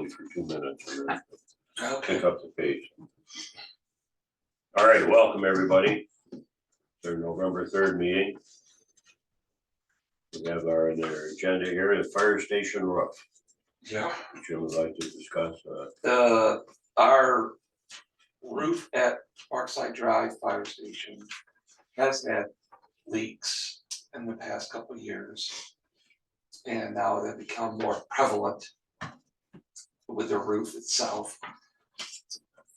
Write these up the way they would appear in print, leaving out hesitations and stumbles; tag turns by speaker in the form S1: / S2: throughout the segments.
S1: slowly for 2 minutes and then
S2: Okay.
S1: pick up the pace. All right, welcome everybody. Their November 3rd meeting. We have our agenda here, the fire station roof.
S2: Yeah.
S1: Jim would like to discuss.
S2: Our roof at Parkside Drive Fire Station has had leaks in the past couple of years. And now they've become more prevalent with the roof itself.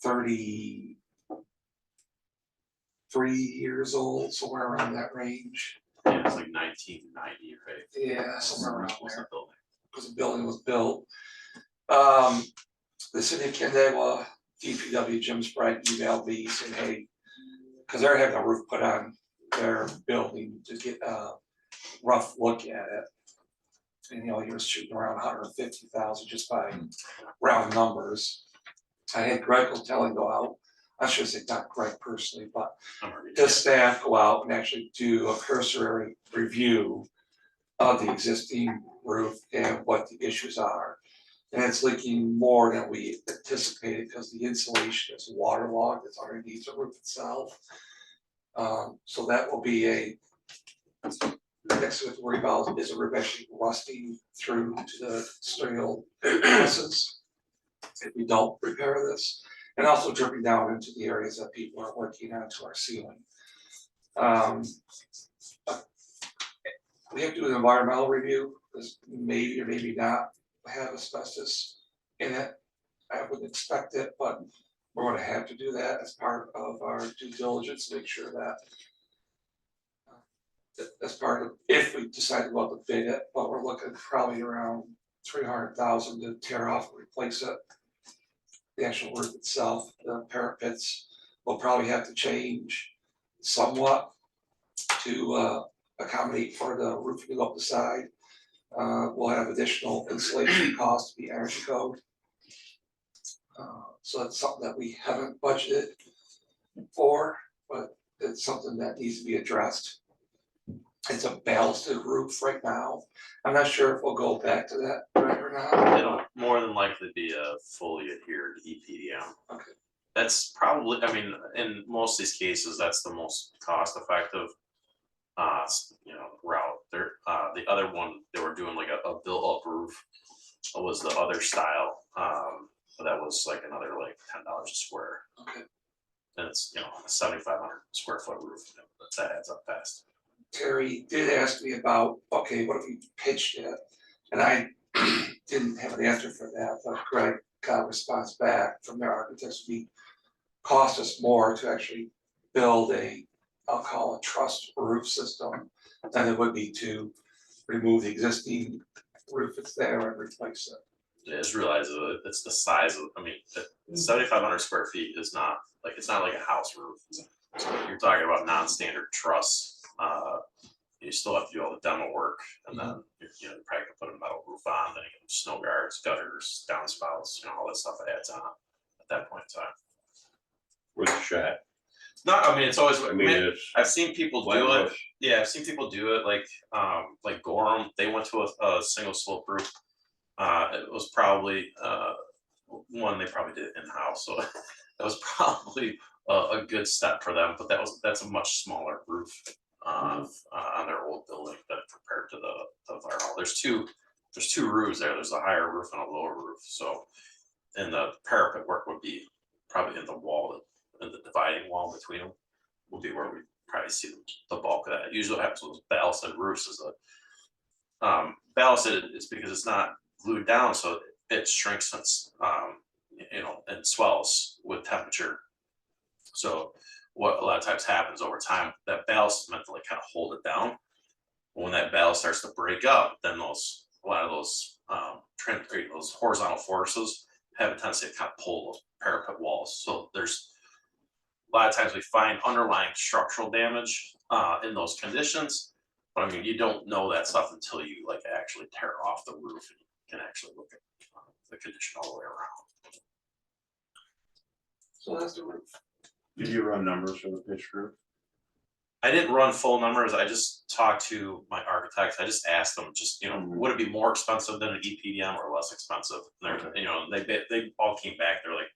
S2: 33 years old, somewhere around that range.
S3: Yeah, it's like 1990, right?
S2: Yeah, somewhere around
S3: Was
S2: there.
S3: the building.
S2: Because the building was built. The city of Canandaigua, DPW, Jim Sprague emailed me saying, hey, because they're having a roof put on their building to get a rough look at it. And he was shooting around 150,000 just by round numbers. I had Greg Hotelli go out. I should say not Greg personally, but
S3: I'm already
S2: his staff go out and actually do a cursory review of the existing roof and what the issues are. And it's leaking more than we anticipated because the insulation is waterlogged, it's underneath the roof itself. So that will be next to it to worry about is the roof actually rusting through to the steel pieces if we don't repair this, and also dripping down into the areas that people are working on to our ceiling. We have to do an environmental review, because maybe or maybe not have asbestos in it. I wouldn't expect it, but we're gonna have to do that as part of our due diligence, to make sure that as part of, if we decide to go out to bid it, but we're looking probably around 300,000 to tear off and replace it. The actual roof itself, the parapets will probably have to change somewhat to accommodate for the roof to go up the side. We'll have additional insulation costs to be energy code. So that's something that we haven't budgeted for, but it's something that needs to be addressed. It's a ballasted roof right now. I'm not sure if we'll go back to that right or not.
S3: It'll more than likely be a fully adhered EPDM.
S2: Okay.
S3: That's probably, I mean, in most of these cases, that's the most cost effective route. There, the other one, they were doing like a built up roof was the other style. But that was like another like $10 a square.
S2: Okay.
S3: And it's, a 7,500 square foot roof. That adds up fast.
S2: Terry did ask me about, okay, what if we pitched it? And I didn't have an answer for that, but Greg got a response back from their architects. We cost us more to actually build I'll call a truss roof system than it would be to remove the existing roof that's there and replace it.
S3: Yeah, just realize it's the size of, 7,500 square feet is not like, it's not like a house roof. So you're talking about non-standard truss. You still have to do all the demo work, and then you're probably gonna put a metal roof on, then you get snow guards, gutters, downspouts, all that stuff adds on at that point in time.
S1: With the shot.
S3: No, it's always,
S1: It's
S3: I've seen people
S1: flat
S3: do it.
S1: roof.
S3: Yeah, I've seen people do it like Gorham. They went to a single slope roof. It was probably one they probably did in house, so that was probably a good step for them. But that's a much smaller roof on their old building than compared to the fire hall. There's two roofs there. There's a higher roof and a lower roof. So, and the parapet work would be probably in the wall, in the dividing wall between them, will be where we probably see the bulk of that. Usually what happens with ballasted roofs is that ballasted is because it's not glued down, so it shrinks and swells with temperature. So what a lot of times happens over time, that ballast is meant to like kind of hold it down. When that ballast starts to break up, then a lot of those those horizontal forces have a tendency to kind of pull those parapet walls. So there's a lot of times we find underlying structural damage in those conditions, but you don't know that stuff until you like actually tear off the roof and you can actually look at the condition all the way around.
S2: So that's the roof.
S4: Did you run numbers for the pitch roof?
S3: I didn't run full numbers, I just talked to my architects, I just asked them, just, would it be more expensive than an EPDM or less expensive? And they're, they all came back, they're like,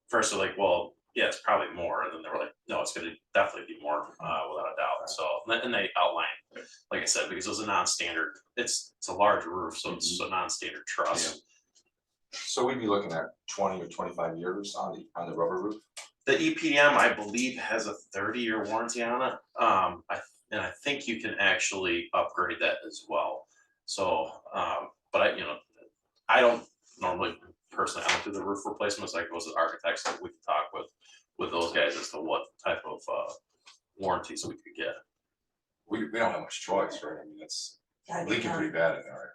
S3: first they're like, well, yeah, it's probably more, and then they were like, no, it's gonna definitely be more, without a doubt, so, and they outlined, like I said, because it was a non-standard, it's a large roof, so it's a non-standard truss.
S4: So we'd be looking at 20 or 25 years on the rubber roof?
S3: The EPDM, I believe, has a 30-year warranty on it. I think you can actually upgrade that as well. So, but I don't normally personally, I don't do the roof replacements. I go to the architects that we can talk with those guys as to what type of warranties we could get.
S4: We don't have much choice, right? I mean, it's leaking pretty bad in there.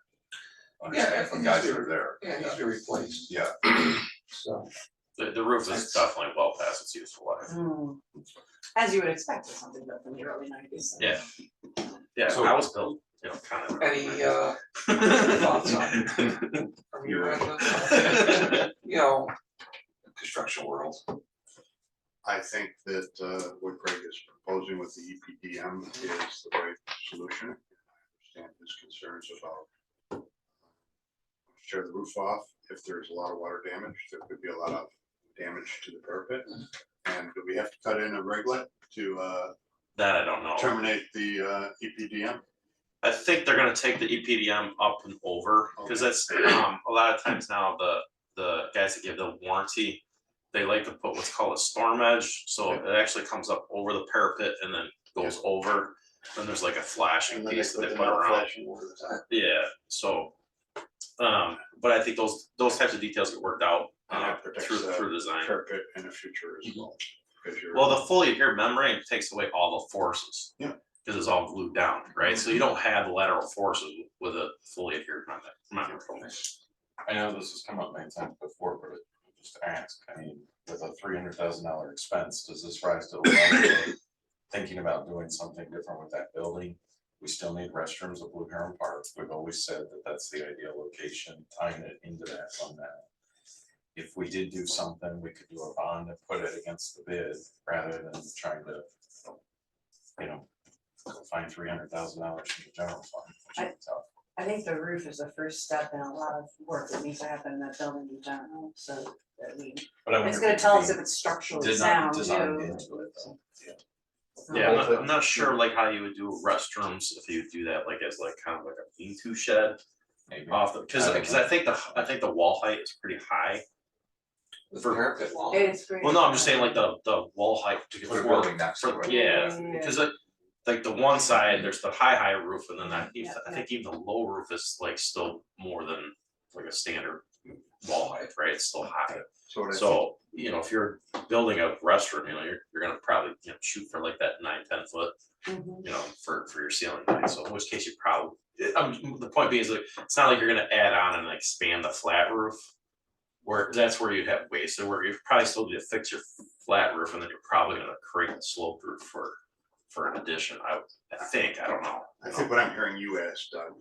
S2: Yeah,
S4: Understand from guys that are there.
S2: Yeah, it needs to be replaced,
S4: Yeah,
S2: so.
S3: The roof is definitely well past its useful life.
S5: As you would expect with something built in the early 90s.
S3: Yeah. Yeah,
S4: So-
S3: I was built, kind of.
S2: Any thoughts on from your end, construction world?
S6: I think that what Greg is proposing with the EPDM is the right solution. I understand his concerns about tear the roof off. If there's a lot of water damage, there could be a lot of damage to the parapet. And do we have to cut in a reglet to
S3: That I don't know.
S6: terminate the EPDM?
S3: I think they're gonna take the EPDM up and over, because that's, a lot of times now, the guys that give the warranty, they like to put what's called a storm edge, so it actually comes up over the parapet and then goes over, then there's like a flashing piece that they put around. Yeah, so, but I think those types of details get worked out,
S6: And that protects
S3: through design.
S6: Parapet in the future as well. 'Cause you're-
S3: Well, the fully adhered membrane takes away all the forces.
S6: Yeah.
S3: Because it's all glued down, right? So you don't have the lateral forces with a fully adhered membrane.
S4: I know this has come up many times before, but just to ask, I mean, with a $300,000 expense, does this rise to the level of thinking about doing something different with that building? We still need restrooms at Blue Heron Park. We've always said that that's the ideal location, tying it into that fund now. If we did do something, we could do a bond and put it against the bid rather than trying to, find $300,000 from the general fund. Which is tough.
S5: I think the roof is the first step in a lot of work that needs to happen in that building in general, so that
S4: But I wonder
S5: it's
S4: if
S5: gonna
S4: it
S5: tell
S4: could
S5: us
S4: be
S5: if it's structurally
S4: designed
S5: sound too.
S4: into it, though.
S3: Yeah, I'm not sure like how you would do restrooms if you do that like as like kind of like a lean-to shed
S4: Maybe.
S3: off the, because I think the wall height is pretty high.
S2: The parapet wall?
S5: It's pretty.
S3: Well, no, I'm just saying like the wall height to get
S4: Put a
S3: for,
S4: building next to
S3: for,
S4: it.
S3: yeah,
S5: Yeah.
S3: because like the one side, there's the high roof, and then I
S5: Yeah,
S3: think even the low roof is like still more than like a standard wall height, right? It's still high.
S6: So what I think-
S3: So, if you're building a restroom, you're gonna probably, shoot for like that 9-10 foot,
S5: Mhm.
S3: for your ceiling height, so in which case you probably, the point being is like, it's not like you're gonna add on and expand the flat roof. Where that's where you'd have waste, so where you probably still need to fix your flat roof, and then you're probably gonna create a slope roof for an addition, I think, I don't know.
S6: I think what I'm hearing you ask, Doug,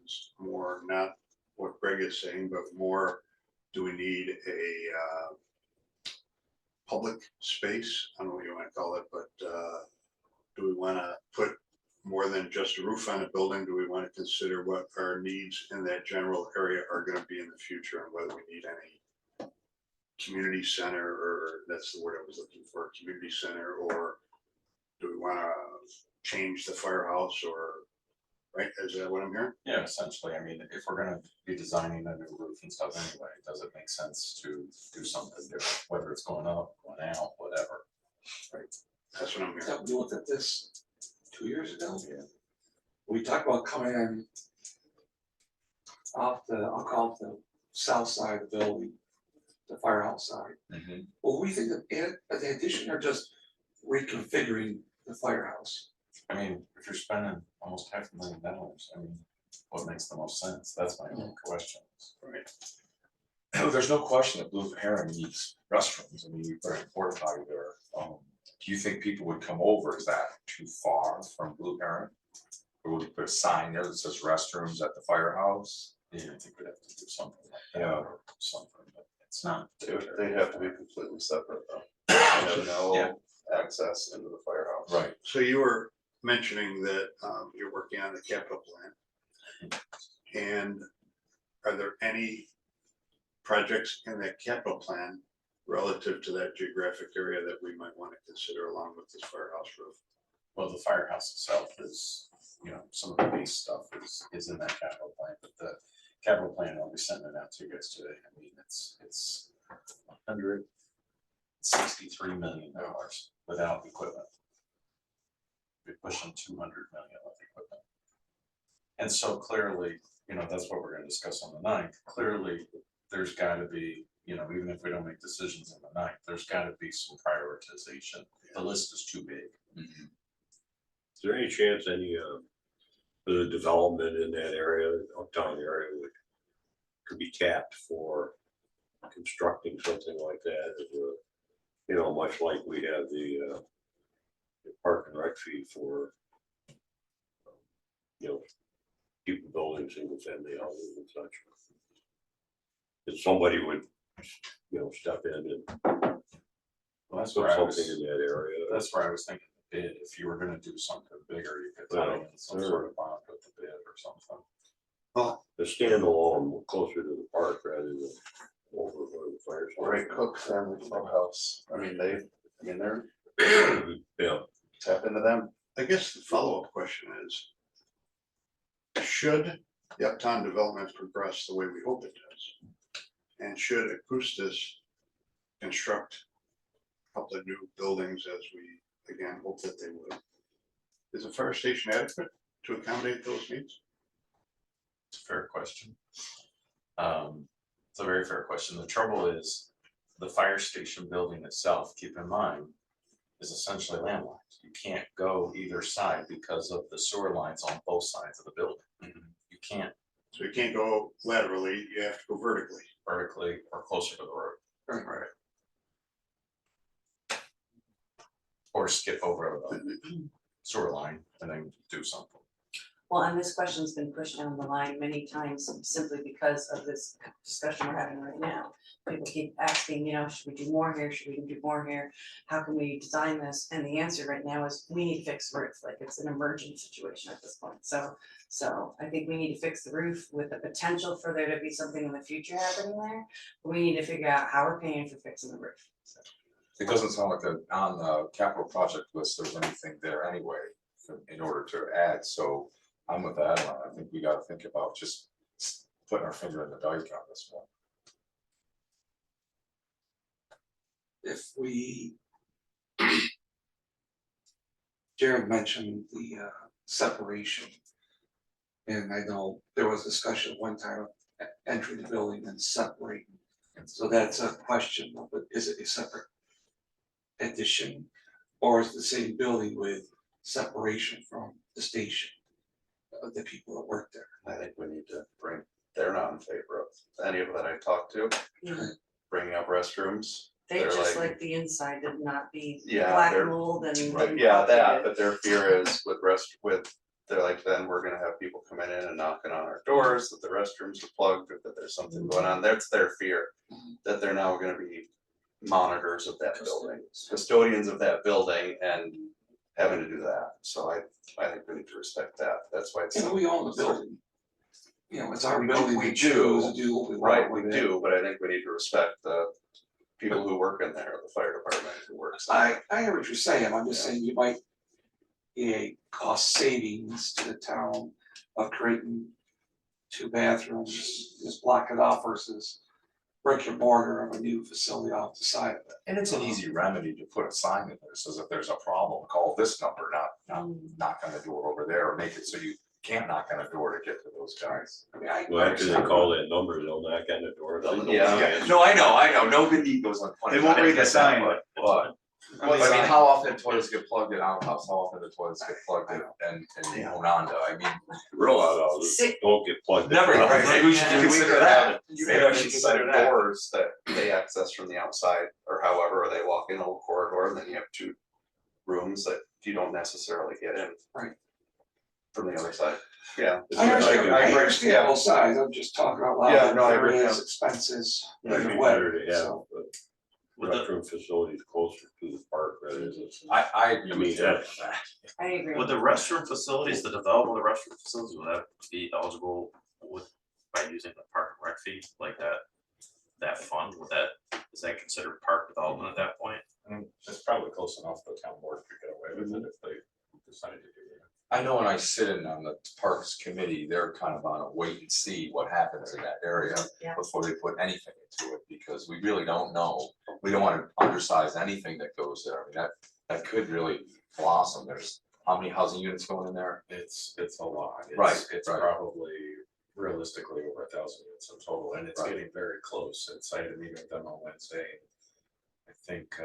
S6: is more not what Greg is saying, but more, do we need a public space? I don't know what you wanna call it, but do we wanna put more than just a roof on a building? Do we wanna consider what our needs in that general area are gonna be in the future, and whether we need any community center, or that's the word I was looking for, community center, or do we wanna change the firehouse, or, right, is that what I'm hearing?
S4: Yeah, essentially, I mean, if we're gonna be designing a new roof and stuff anyway, does it make sense to do something different, whether it's going up, going out, whatever? Right,
S6: That's what I'm hearing.
S2: So we looked at this 2 years ago.
S4: yeah,
S2: We talked about coming in off I'll call it the south side of the building, the firehouse side. Well, we think that the addition or just reconfiguring the firehouse.
S4: I mean, if you're spending almost $500,000, I mean, what makes the most sense? That's my only question. Right.
S7: There's no question that Blue Heron needs restrooms. I mean, you put a porta potty there. Do you think people would come over? Is that too far from Blue Heron? Or would you put a sign there that says restrooms at the firehouse?
S4: Yeah, I think we'd have to do something like that or something, but it's not.
S8: They'd have to be completely separate though.
S4: Yeah. access into the firehouse.
S7: Right,
S6: So you were mentioning that you're working on the capital plan. And are there any projects in that capital plan relative to that geographic area that we might want to consider along with this firehouse roof?
S4: Well, the firehouse itself is, some of the base stuff is in that capital plan, but the capital plan, I'll be sending it out to you guys today. I mean, it's $163 million without equipment. We're pushing 200 million with equipment. And so clearly, that's what we're gonna discuss on the 9th. Clearly, there's gotta be, even if we don't make decisions on the 9th, there's gotta be some prioritization. The list is too big.
S1: Is there any chance any the development in that area, uptown area, could be tapped for constructing something like that? As a, much like we have the park and rec fee for people building single family houses and such. If somebody would, step in and
S4: Well, that's
S1: put
S4: where I
S1: something
S4: was,
S1: in that area.
S4: that's where I was thinking the bid, if you were gonna do something bigger, you could tie in some sort of bond with the bid or something.
S6: Well,
S1: A standalone closer to the park rather than over where the fire
S4: Right, Cook Family Clubhouse, they're,
S1: station. Yeah,
S4: tap into them.
S6: I guess the follow-up question is, should the uptown development progress the way we hope it does? And should Acoustis construct a couple of new buildings as we, again, hope that they would? Is a fire station adequate to accommodate those needs?
S4: It's a fair question. It's a very fair question. The trouble is, the fire station building itself, keep in mind, is essentially landlocked. You can't go either side because of the sewer lines on both sides of the building. You can't
S6: So you can't go laterally, you have to go vertically.
S4: vertically or closer to the road.
S6: Right.
S4: Or skip over the sewer line and then do something.
S5: Well, and this question's been pushed down the line many times simply because of this discussion we're having right now. People keep asking, should we do more here? Should we do more here? How can we design this? And the answer right now is we need to fix the roof, like it's an emergent situation at this point. So I think we need to fix the roof with the potential for there to be something in the future happening there. But we need to figure out how we're paying for fixing the roof. So,
S7: it doesn't sound like on the capital project list, there's anything there anyway in order to add, so I'm with that, I think we gotta think about just putting our finger in the dike on this one.
S2: If we. Jared mentioned the separation. And I know there was discussion one time of entering the building and separating. So that's a question of, is it a separate addition? Or is it the same building with separation from the station? Of the people that work there.
S4: I think we need to they're not in favor of any of that I talked to, bringing up restrooms.
S5: They
S4: They're
S5: just
S4: like-
S5: like the inside to not be
S4: Yeah,
S5: black
S4: they're-
S5: mold and.
S4: Right, yeah, that, but their fear is they're like, then we're gonna have people coming in and knocking on our doors, that the restrooms are plugged, or that there's something going on, that's their fear. That they're now gonna be monitors of that building, custodians of that building and having to do that, so I think we need to respect that, that's why it's.
S2: We own the building. It's our
S4: We
S2: building,
S4: do.
S2: we choose to do what we want
S4: Right, we
S2: with it.
S4: do, but I think we need to respect the people who work in there, the fire department who works. in there.
S2: I hear what you're saying, I'm just saying you might. Cost savings to the town of creating 2 bathrooms, just block it off versus. Brick and mortar of a new facility off the side of it.
S7: And it's an easy remedy to put a sign in there, says if there's a problem, call this number, not knock on the door over there, or make it so you can't knock on a door to get to those guys.
S2: I mean, I.
S1: well, after they call that number, they'll knock on the door.
S4: Yeah.
S7: No, I know, nobody goes on.
S4: They won't read the sign,
S7: But, I mean, how often toilets get plugged in our house, how often the toilets get plugged in, and Ononda, I mean.
S1: Real out of it, don't get plugged. in.
S7: Never, right, maybe we should
S4: Can we
S7: consider that.
S4: You
S7: Maybe
S4: have
S7: I should
S4: inside
S7: consider that.
S4: doors that they access from the outside, or however, or they walk in a little corridor, and then you have 2 rooms that you don't necessarily get in.
S2: Right.
S4: From the other side, yeah.
S2: I understand,
S4: I
S2: I
S4: agree.
S2: understand both sides, I'm just talking out loud,
S4: Yeah, no, I
S2: there
S4: agree,
S2: is
S4: yeah.
S2: expenses
S1: It'd be
S2: either way,
S1: better to have,
S2: so.
S1: but
S3: With the,
S1: restroom facilities closer to the park rather than.
S7: I agree
S1: I mean,
S7: with you on
S1: that's-
S7: that.
S5: I agree.
S3: with the restroom facilities, the development of the restroom facilities, would that be eligible with, by using the park and rec fee, like that fund, would that, is that considered park development at that point?
S4: I mean, it's probably close enough the town board could get away with it if they decided to do it.
S7: I know when I sit in on the Parks Committee, they're kind of on a wait and see what happens in that area
S5: Yeah.
S7: before they put anything into it, because we really don't know. We don't wanna undersize anything that goes there. I mean, that could really blossom. There's, how many housing units going in there?
S4: It's a lot. It's-
S7: Right,
S4: It's
S7: right.
S4: probably realistically over 1,000 units in total, and it's
S7: Right.
S4: getting very close. It's, I had a meeting with them on Wednesday. I think,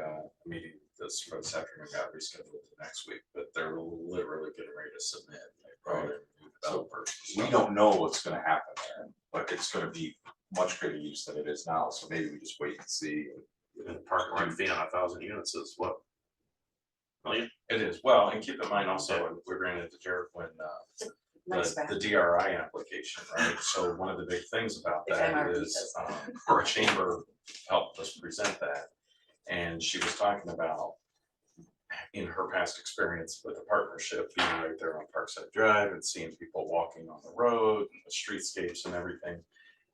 S4: meeting for this afternoon got rescheduled to next week, but they're literally getting ready to submit. They brought in new developers. and
S7: We
S4: stuff.
S7: don't know what's gonna happen there, but it's gonna be much greater use than it is now, so maybe we just wait and see.
S3: And park and rec fee on 1,000 units is what? Million?
S4: It is, well, and keep in mind also, we ran into Jared when,
S5: Nice back.
S4: the DRI application, right? So one of the big things about
S5: If
S4: that
S5: MRB
S4: is,
S5: does
S4: our chamber helped us present that. And she was talking about in her past experience with the partnership, being right there on Parkside Drive and seeing people walking on the road, and the streetscapes and everything.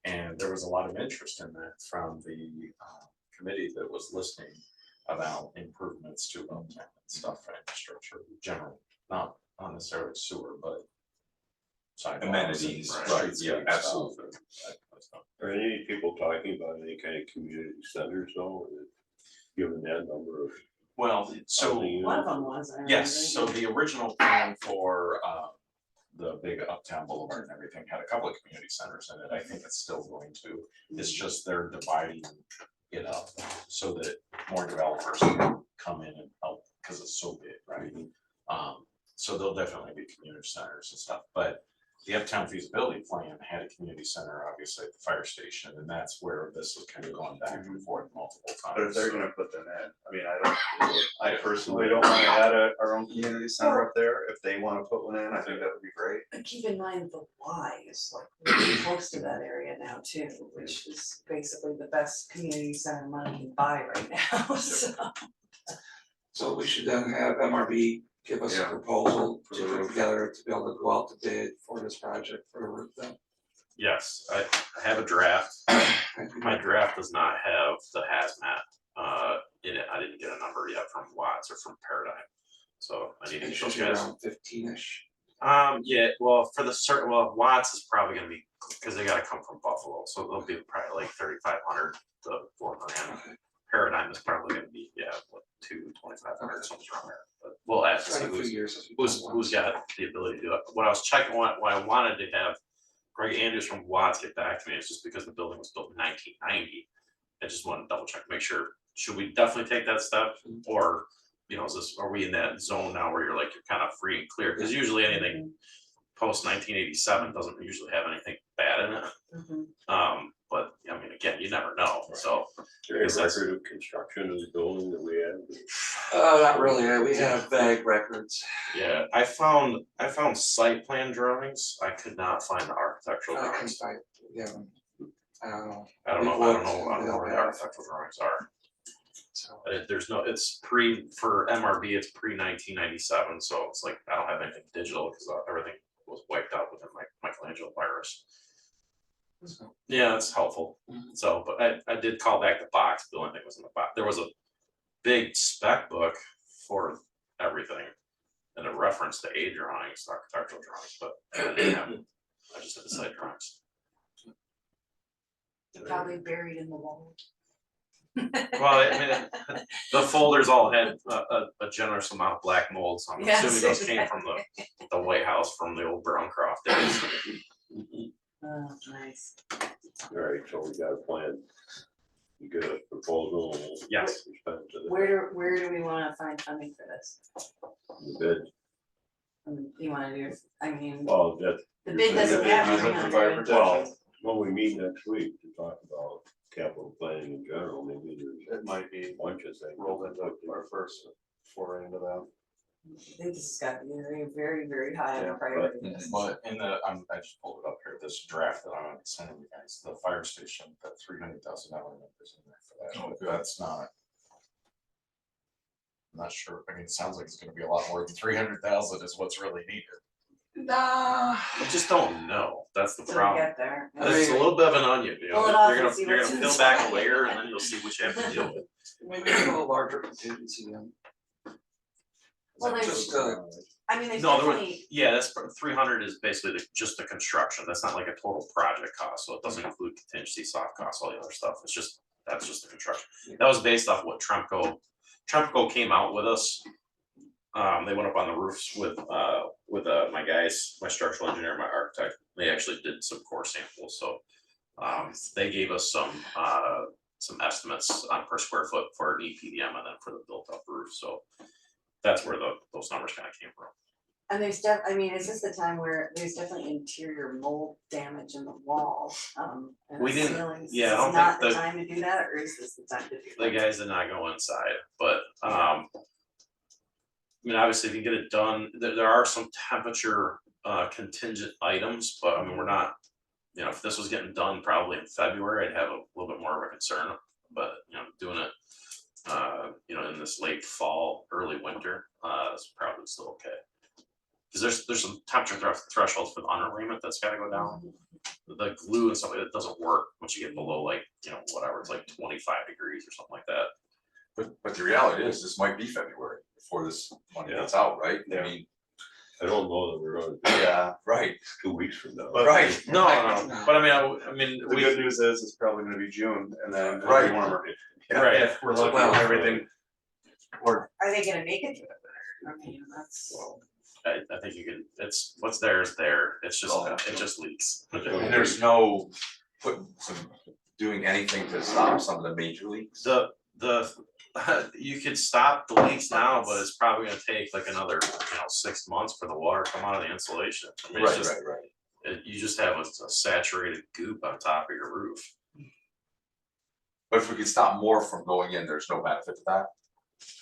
S4: And there was a lot of interest in that from the committee that was listening about improvements to uptown and stuff for infrastructure, general, not necessarily sewer, but sidewalks and
S7: Amenities, right,
S4: streetscape
S7: yeah,
S4: stuff
S7: absolutely.
S4: and that kind of stuff.
S1: Are any people talking about any kind of community centers though, or given that number of
S4: Well, so,
S1: housing
S5: One of
S1: units?
S5: them was. I remember
S4: yes, so
S5: reading.
S4: the original plan for the big uptown boulevard and everything had a couple of community centers in it. I think it's still going to. It's just they're dividing it up so that more developers can come in and help, because it's so big, right? So there'll definitely be community centers and stuff, but the uptown feasibility plan had a community center, obviously at the fire station, and that's where this has kind of gone back and forth multiple times.
S6: But if they're
S4: so-
S6: gonna put them in, I mean, I personally don't wanna add our own community center up there. If they wanna put one in, I think that would be great.
S5: But keep in mind, the Y is like really close to that area now too, which is basically the best community center money can buy right now, so.
S2: So we should then have MRB give us a
S6: Yeah.
S2: proposal
S6: For
S2: to
S6: the
S2: put
S6: roof.
S2: together to be able to go out to bid for this project for a roof then.
S3: Yes, I have a draft. My draft does not have the hazmat in it. I didn't get a number yet from Watts or from Paradigm. So I need to
S2: It
S3: get
S2: should
S3: those
S2: be
S3: guys.
S2: around 15-ish.
S3: Yeah, well, for the certain, well, Watts is probably gonna be, because they gotta come from Buffalo, so they'll be probably like 3,500 to 4,000.
S2: Okay.
S3: Paradigm is probably gonna be, yeah, what, 2,500, something around there, but we'll ask to
S2: It's
S3: see
S2: been a few
S3: who's,
S2: years since we've
S3: who's,
S2: done one.
S3: who's got the ability to do it. What I was checking, what I wanted to have Greg Andrews from Watts get back to me, is just because the building was built in 1990. I just wanted to double check, make sure, should we definitely take that step, or, you know, is this, are we in that zone now where you're like, you're kind of free and clear, because usually anything post 1987 doesn't usually have anything bad in it. But I mean, again, you never know, so.
S1: Is there any record of construction of the building that we have?
S2: Not really, we have vague records.
S3: Yeah, I found site plan drawings, I could not find the architectural
S2: I can
S3: drawings.
S2: find, yeah, I don't know,
S3: I don't know
S2: We've
S3: where
S2: looked,
S3: the
S2: we don't have.
S3: architectural drawings are.
S2: so.
S3: There's no, it's for MRB, it's pre 1997, so it's like, I don't have anything digital, because everything was wiped out within my Michelangelo virus.
S2: So,
S3: Yeah, that's helpful.
S2: Mhm.
S3: So, but I did call back the box, the only thing was in the box, there was a big spec book for everything. And a reference to A drawings, architectural drawings, but I didn't have it. I just had the site drawings.
S5: Probably buried in the wall.
S3: Well, I mean, the folders all had a generous amount of black mold, so I'm
S5: Yes,
S3: assuming those came from the White House from the old Browncroft days.
S5: Oh, nice.
S1: All right, so we got a plan. You get a proposal and we'll
S3: Yes.
S1: respond to the
S5: Where do we wanna find funding for this?
S1: bid.
S5: You wanna do, I mean,
S1: Well, that,
S5: the bid doesn't have
S6: Use it for
S5: 300.
S6: fire protection.
S1: well, when we meet next week to talk about capital planning in general, maybe there's
S6: It might be
S1: a bunch of things.
S6: rolled into our first foray into that.
S5: I think this has got to be very, very, very high on
S6: Yeah,
S5: the priority list.
S4: But in the, I just pulled it up here, this draft that I'm sending you guys, the fire station, that $300,000 number is in there for that, but that's not I'm not sure, I mean, it sounds like it's gonna be a lot more than 300,000 is what's really needed.
S2: Nah.
S3: I just don't know, that's the
S5: So we
S3: problem.
S5: get there.
S2: I
S3: It's a
S2: mean-
S3: little bit of an onion, you know,
S5: Pull it off
S3: you're
S5: and
S3: gonna,
S5: see
S3: you're
S5: what's
S3: gonna peel back a
S5: inside.
S3: layer and then you'll see what you have to deal with.
S2: Maybe a little larger contingency in.
S5: Well, there's-
S2: Just,
S5: I mean, there's
S3: No, there was,
S5: definitely,
S3: yeah, that's 300 is basically just the construction, that's not like a total project cost, so it doesn't include contingency, soft costs, all the other stuff, it's just, that's just the construction. That was based off what Tremco came out with us. They went up on the roofs with my guys, my structural engineer, my architect, they actually did some core samples, so. They gave us some estimates on per square foot for an EPDM and then for the built up roof, so. That's where those numbers kind of came from.
S5: and I mean, is this the time where there's definitely interior mold damage in the walls, and
S3: We
S5: the
S3: didn't-
S5: ceilings?
S3: yeah, I
S5: Is
S3: don't
S5: this not
S3: think
S5: the
S3: the-
S5: time to do that, or is this the time to do
S3: The
S5: that?
S3: guys did not go inside, but I mean, obviously, if you get it done, there are some temperature contingent items, but I mean, we're not. You know, if this was getting done probably in February, I'd have a little bit more of a concern, but you know, doing it. You know, in this late fall, early winter, is probably still okay. Cause there's some temperature thresholds for the underlayment that's gotta go down. The glue and stuff like that doesn't work once you get below like, you know, whatever, it's like 25 degrees or something like that.
S7: But the reality is, this might be February before this money gets out, right? I mean,
S1: I don't know that we're gonna do it
S7: yeah, right,
S1: 2 weeks from now.
S7: right.
S3: No, but I mean,
S8: The good news is it's probably gonna be June and then it'll be
S7: Right.
S8: warmer.
S3: Right.
S8: If we're lucky,
S2: Well-
S8: everything. Or
S5: Are they gonna make it to the winter? I mean, that's,
S3: I think you can, it's, what's there is there, it's just,
S7: Oh.
S3: it just leaks.
S7: And there's no doing anything to stop some of the major leaks.
S3: You could stop the leaks now, but it's probably gonna take like another, 6 months for the water to come out of the insulation. I mean, it's just,
S7: Right.
S3: you just have a saturated goop on top of your roof.
S7: But if we could stop more from going in, there's no benefit to that.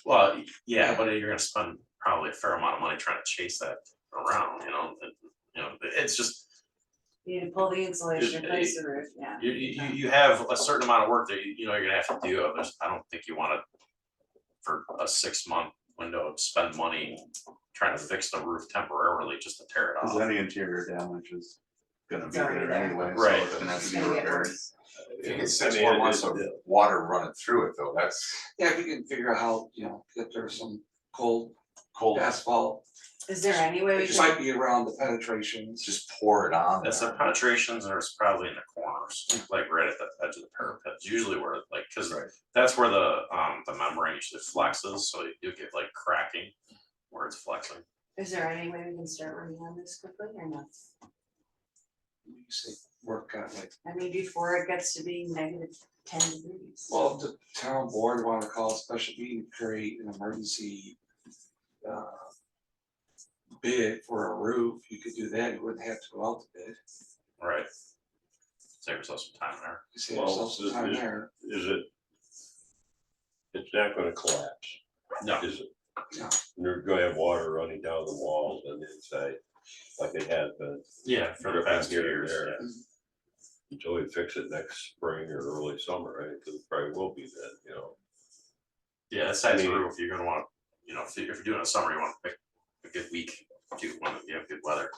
S3: Well, yeah, but you're gonna spend probably a fair amount of money trying to chase that around, it's just,
S5: you need to pull the insulation,
S3: It-
S5: replace the roof, yeah.
S3: you have a certain amount of work that you're gonna have to do. I don't think you wanna, for a 6-month window, spend money trying to fix the roof temporarily just to tear it
S8: cause
S3: off.
S8: any interior damage is gonna be
S5: It's already
S8: there
S5: there.
S8: anyway, so
S3: Right.
S8: it doesn't have
S5: It's
S8: to be
S5: gonna get
S8: repaired.
S5: worse.
S7: If you get
S1: I
S7: 6
S1: mean,
S7: more
S1: it
S7: months
S1: is-
S7: of water running through it though, that's
S2: yeah, if you can figure out how, if there's some cold
S7: cold,
S2: asphalt,
S5: Is there any way we
S2: it
S5: can?
S2: might be around the penetrations.
S7: just pour it on.
S3: That's the penetrations, or it's probably in the corners, like right at the edge of the parapet, usually where like, cause
S7: Right.
S3: that's where the membrane usually flexes, so you get like cracking where it's flexing.
S5: Is there any way we can start working on this quickly or not?
S2: You say work on like,
S5: I mean, before it gets to be -10 degrees.
S2: well, if the town board wanna call a special meeting, to create an emergency. Bid for a roof, you could do that, you wouldn't have to go out to bid,
S3: Right. Save yourself some time there.
S2: you save
S1: Well,
S2: yourself some time there.
S1: Is it? It's not gonna collapse,
S3: No,
S1: is it?
S2: No.
S1: You're gonna have water running down the walls and inside, like it has been.
S3: yeah, for the
S1: dripping
S3: past 2
S1: here and
S3: years,
S1: there.
S3: yeah.
S1: Until we fix it next spring or early summer, right? Cause it probably will be then,
S3: Yeah, that size
S1: I mean-
S3: roof, you're gonna wanna, if you're doing it in summer, you wanna pick a good week, when you have good weather.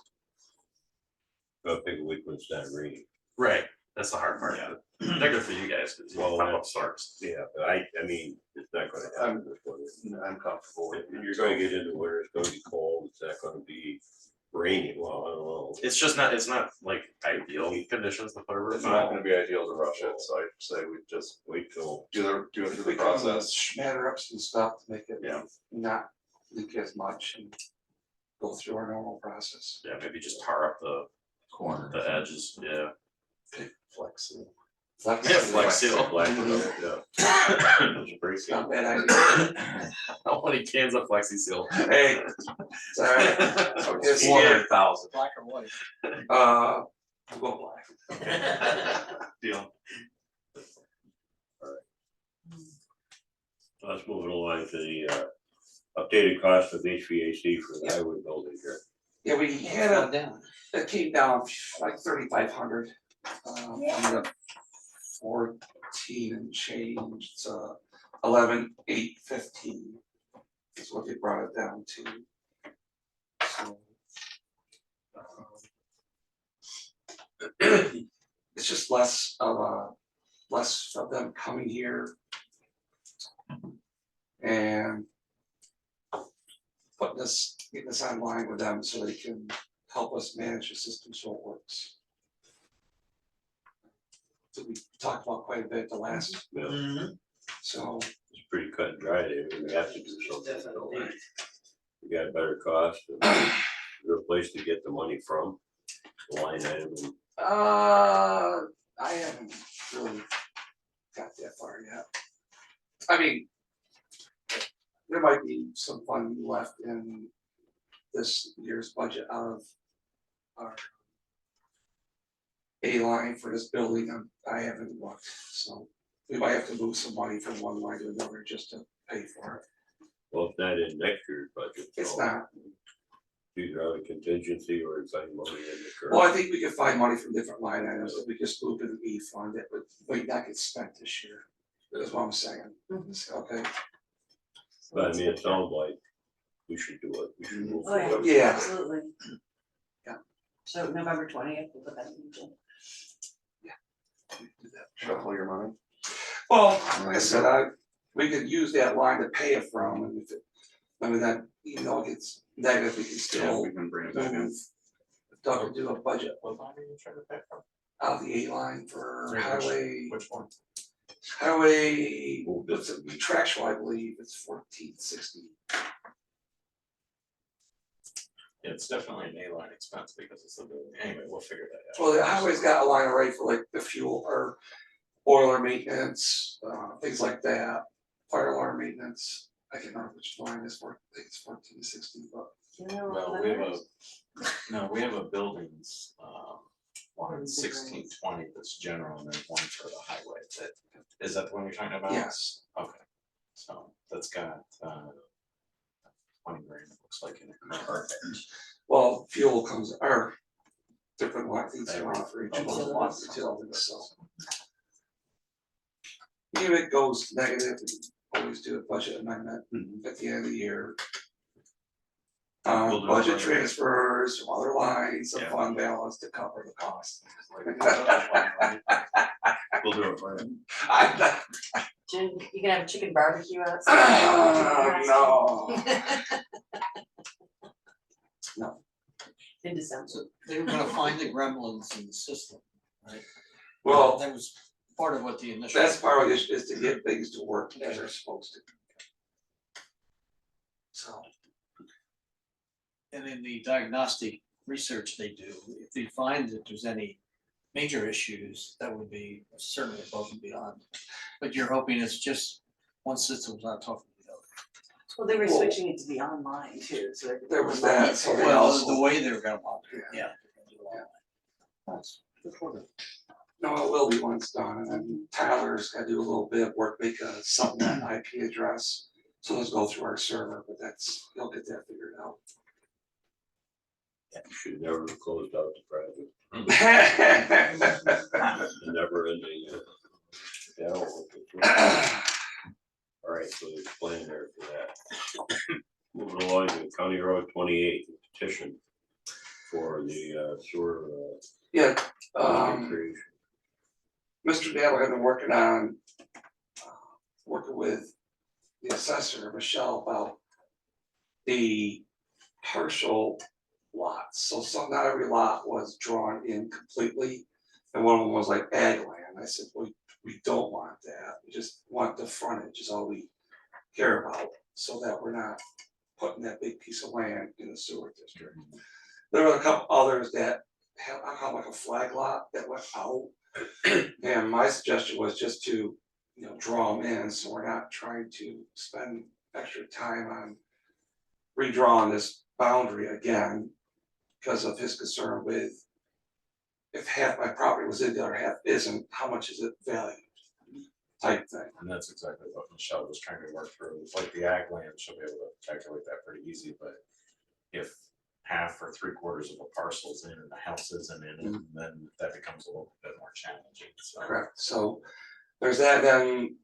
S1: But big week when it's not raining.
S3: Right. That's the hard part.
S1: Yeah.
S3: Particularly for you guys, cause you
S1: Well,
S3: pop up
S1: that's-
S3: storms.
S1: Yeah, but I mean, it's not gonna happen this winter.
S6: I'm comfortable with it.
S1: You're gonna get into winter, it's gonna be cold, it's not gonna be rainy, well, I don't know.
S3: It's not like ideal conditions to put a roof
S8: It's not
S3: on.
S8: gonna be ideal to rush it, so I'd say we just
S1: Wait till,
S8: do it through
S2: We
S8: the
S2: can
S8: process.
S2: Smatter up some stuff to make it
S3: Yeah.
S2: not leak as much and go through our normal process.
S3: Yeah, maybe just tar up the
S7: Corner.
S3: edges, yeah.
S7: Flex seal.
S2: Flex
S3: Yeah,
S2: seal.
S3: flex seal.
S1: black it up, yeah. It's
S2: It's
S1: breaking.
S2: not a bad idea.
S3: How many cans of Flexi Seal?
S2: Hey, it's all right. It's-
S7: 400,000.
S9: Black or white?
S2: We'll go black.
S8: Deal.
S1: Let's move it along to the updated cost of HVAC for the highway building here.
S2: Yeah, we had it came down like 3,500. From the 14 and change, it's 11,815. is what they brought it down to. So. It's just less of them coming here. And getting this online with them so they can help us manage the system so it works. So we talked about quite a bit the last,
S1: Yeah,
S2: so,
S1: it's pretty cut and dry, we have to do something.
S5: Definitely.
S1: We got a better cost, is there a place to get the money from, the line item, and
S2: I haven't really got that far yet. I mean, there might be some funding left in this year's budget out of our A line for this building. I haven't looked, so we might have to move some money from one line to another just to pay for it.
S1: well, it's not in next year's budget.
S2: It's
S1: so
S2: not,
S1: Either out of contingency or it's like money in the current.
S2: well, I think we could find money from different line items that we just move to the E fund that would, might not get spent this year. That's what I'm saying.
S5: Mhm.
S2: Okay,
S1: But I mean, it sounds like we should do it, we should move
S5: Oh, yeah.
S1: forward.
S2: yeah.
S5: Absolutely.
S2: Yeah.
S5: So November 20th, we'll put that in the agenda.
S2: do that.
S8: Shuffle your money.
S2: Well, like I said, we could use that line to pay it from, and if it, I mean, that, even though it gets negative, we can
S8: Yeah,
S2: still
S8: we can bring it back in.
S2: move. Doug can do a budget
S4: What line are you trying to pay for?
S2: out of the A line for
S4: Which-
S2: highway,
S4: Which one?
S2: highway,
S1: Move
S2: what's it, contractual, I believe, it's 1460.
S4: It's definitely an A-line expense because it's a building, anyway, we'll figure that out.
S2: Well, the highway's got a line already for like the fuel or boiler maintenance, things like that, fire alarm maintenance. I can't remember which line is for, I think it's 1460, but.
S5: Do you know what
S4: Well, we have
S5: that is?
S4: no, we have a buildings, one 1620 that's general and then one for the highway, is that the one you're talking about?
S2: Yes,
S4: Okay, so that's got, 20 grand, it looks like in it.
S2: well, fuel comes, or different line things
S4: They
S2: are on for each
S4: are.
S2: one, lot utilities, so. Even if it goes negative, we always do a budget amendment at the end of the year.
S4: We'll do it
S2: Budget
S4: right.
S2: transfers from other lines of
S4: Yeah.
S2: fund balance to cover the cost.
S4: We'll do it for you.
S5: Jim, you can have a chicken barbecue outside.
S2: No,
S5: In December.
S9: They were gonna find the gremlins in the system, right?
S2: well,
S9: That was part of what the initial.
S2: that's part of it is to get things to work as they're supposed to. So,
S9: And in the diagnostic research they do, if they find that there's any major issues, that would be certainly above and beyond. But you're hoping it's just one system's not talking to the other.
S5: Well, they were
S2: Well-
S5: switching it to be online too, so.
S2: There was that, so they
S9: Well,
S2: also-
S9: the way they're gonna want to,
S2: Yeah.
S9: yeah. they're gonna do all that. That's good for them.
S2: no, it will be when it's done, and then Tyler's gotta do a little bit of work, make a supplement IP address. So let's go through our server, but he'll get that figured out.
S1: You should never have closed out the project, never ending. All right, so there's a plan there for that. Moving along to County Road 28, petition for the sewer.
S2: Yeah,
S1: Creation.
S2: Mr. Dale had been working on, working with the assessor, Michelle, about the partial lots. So not every lot was drawn in completely, and one of them was like ag land. I said, we don't want that, we just want the frontage is all we care about, so that we're not putting that big piece of land in the sewer district. There were a couple others that had like a flag lot that went out. And my suggestion was just to, draw them in, so we're not trying to spend extra time on redrawing this boundary again, because of his concern with if half my property was in the other half isn't, how much is it valued? Type thing.
S4: And that's exactly what Michelle was trying to work through, it's like the ag land, she'll be able to calculate that pretty easy, but if half or 3/4 of a parcel's in and the house isn't in it, then that becomes a little bit more challenging, so.
S2: Correct, so there's that, then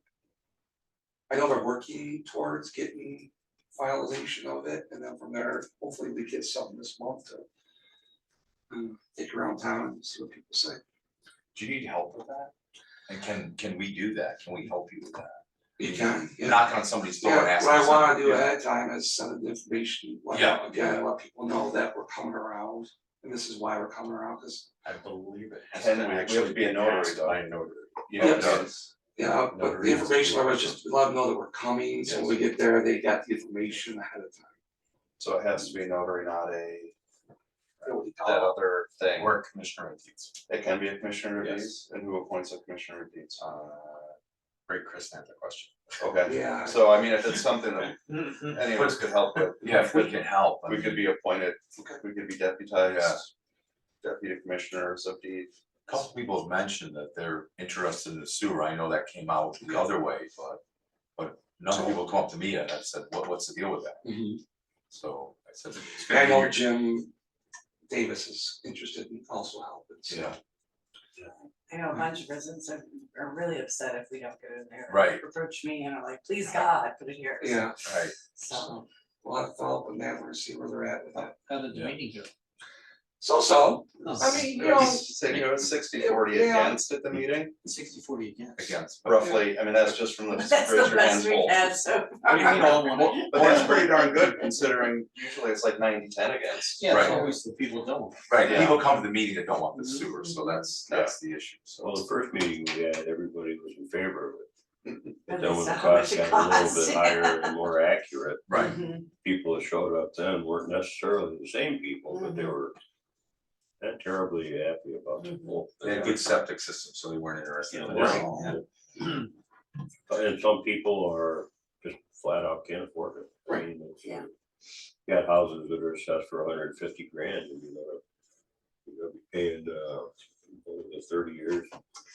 S2: I know they're working towards getting finalization of it, and then from there, hopefully we get something this month to take around town and see what people say.
S7: Do you need help with that? And can we do that? Can we help you with that?
S2: You can, yeah.
S7: Knock on somebody's door and
S2: Yeah,
S7: ask.
S2: what I
S7: them
S2: wanna
S7: something.
S2: do ahead of time is send the information, let
S7: Yeah,
S2: out again, let people know that we're coming around, and this is why we're coming around, cause.
S7: I believe it has
S8: Can
S7: to
S8: we have
S7: actually
S8: to be a notary,
S7: passed
S8: though?
S7: by a notary.
S8: Yeah,
S2: Yeah.
S8: it does.
S2: Yeah, but
S8: Notary
S2: the
S8: has to
S2: information
S8: be
S2: I was
S8: present.
S2: just let them know that we're coming, so when we get there, they got the information ahead of time.
S8: So it has to be a notary, not a,
S2: What do you call
S8: that
S2: it?
S8: other thing.
S7: Or Commissioner of Deeds.
S8: It can be a commissioner of
S7: Yes.
S8: deeds, and who appoints a commissioner of deeds?
S7: Great Chris answered the question.
S8: Okay,
S2: Yeah.
S8: so I mean, if it's something that any of us could help with,
S7: Yeah, if we can help. I
S8: we could
S7: mean,
S8: be appointed, we could be deputized, deputy commissioners of deeds.
S7: a couple people have mentioned that they're interested in the sewer. I know that came out the other way, but none of the people come up to me and I've said, what's the deal with that? So I said. it's gonna
S2: I
S7: be
S2: know
S7: your-
S2: Jim Davis is interested in also helping, so.
S7: Yeah.
S5: I know a bunch of residents are really upset if we don't get it in there.
S7: Right.
S5: Approach me and are like, please God, put it here.
S2: Yeah,
S7: Right,
S5: So,
S2: we'll have to follow up on that, we're gonna see where they're at with that.
S9: How did the
S7: Yeah.
S9: meeting go?
S2: So,
S9: Oh,
S2: I mean, you
S8: It
S2: know,
S8: was, say, it was 60-40
S2: Yeah.
S8: against at the meeting,
S9: 60-40 against.
S7: against.
S8: roughly, I mean, that's just from the raise
S5: that's the
S8: your
S5: best
S8: hands
S5: we've
S8: full.
S5: had so
S9: What do you mean,
S5: far.
S9: all one?
S8: But that's pretty darn good considering usually it's like 90-10 against.
S9: Yeah, it's
S7: Right.
S9: always the people don't.
S7: Right,
S8: Yeah.
S7: people come to the meeting that don't want the sewer, so that's the issue, so.
S1: Well, the first meeting we had, everybody was in favor of it. But
S5: And
S1: then
S5: they
S1: when the
S5: saw how much
S1: cost
S5: it
S1: got a little
S5: costs.
S1: bit higher and more accurate,
S7: Right,
S5: Mhm.
S1: people that showed up then weren't necessarily the same people, but they
S5: Mhm.
S1: were not terribly happy about the whole.
S7: they had a good septic system, so they weren't interested in
S1: Yeah,
S7: it.
S1: right. And some people are just flat out can't afford it. I mean, it's,
S5: Yeah.
S1: you got houses that are assessed for $150,000 and you're gonna be paying, over the 30 years,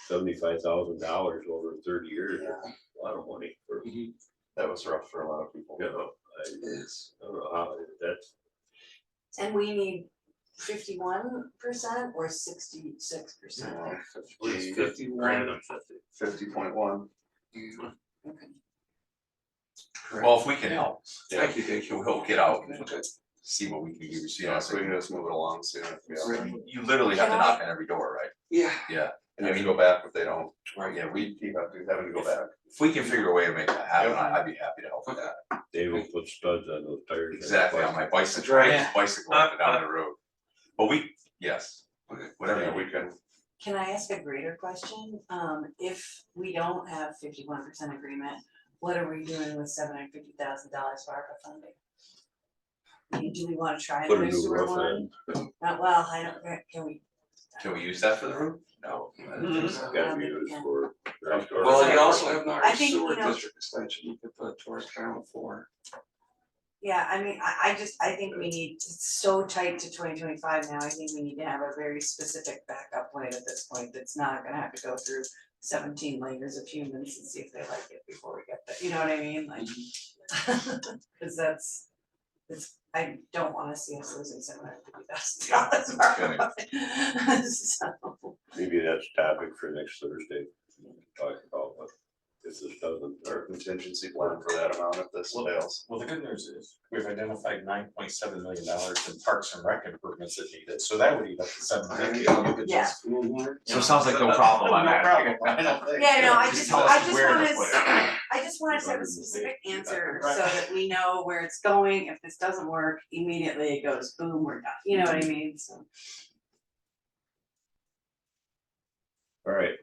S1: $75,000 over 30 years. A lot of money for,
S8: That was rough for a lot of people.
S1: you know,
S2: it is.
S1: I don't know how, that's,
S5: And we need 51% or 66%?
S3: Please,
S2: 51.
S3: greater than 50.
S8: 50.1.
S5: Okay.
S7: Well, if we can help,
S2: Thank you, Dave.
S7: we'll get out and
S2: Okay.
S7: see what we can do, see
S8: Yeah,
S7: how
S8: so we can just move it along soon if we have to.
S7: You literally have to knock on every door, right?
S2: Yeah,
S7: Yeah,
S8: And you have to go back if they don't,
S7: right, yeah,
S8: we keep having to go back.
S7: if we can figure a way to make that happen, I'd be happy to help with that.
S1: they will put studs on those tires.
S7: Exactly, on my bicycle,
S2: That's right.
S9: Yeah.
S7: bicycle up and down the road. But yes,
S2: Okay.
S7: whatever
S8: Yeah,
S7: you
S8: we
S7: need.
S8: can,
S5: Can I ask a greater question? If we don't have 51% agreement, what are we doing with $750,000 for ARPA funding? I mean, do we wanna try
S1: Put a
S5: another
S1: new
S5: sewer
S1: roof
S5: one?
S1: in,
S5: Well, I don't, can we?
S7: Can we use that for the roof? No. I don't think so.
S1: gotta be used for.
S2: well, you also have
S5: I
S2: another
S5: think, you
S2: sewer
S5: know-
S2: district extension you could put towards town for.
S5: Yeah, I mean, I think we need, it's so tight to 2025 now, I think we need to have a very specific backup plan at this point, that's not gonna have to go through 17 layers of humans and see if they like it before we get there, you know what I mean, like. Cause I don't wanna see us losing $750,000. So,
S1: Maybe that's a topic for next Thursday, talk about what, if this doesn't,
S8: our contingency plan for that amount if this fails.
S4: Well, the good news is, we've identified $9.7 million in parks and rec improvements that need it, so that would eat up the $750. You could
S5: Yeah.
S4: just,
S7: So it sounds like no problem on
S4: No
S7: that.
S4: problem, I don't think.
S5: yeah, no, I
S7: Just
S5: just
S7: tell us where to
S5: wanna,
S7: put it.
S5: I just wanna have a specific answer so
S4: Right.
S5: that we know where it's going, if this doesn't work, immediately it goes boom, we're done, you know what I mean, so.
S1: all right.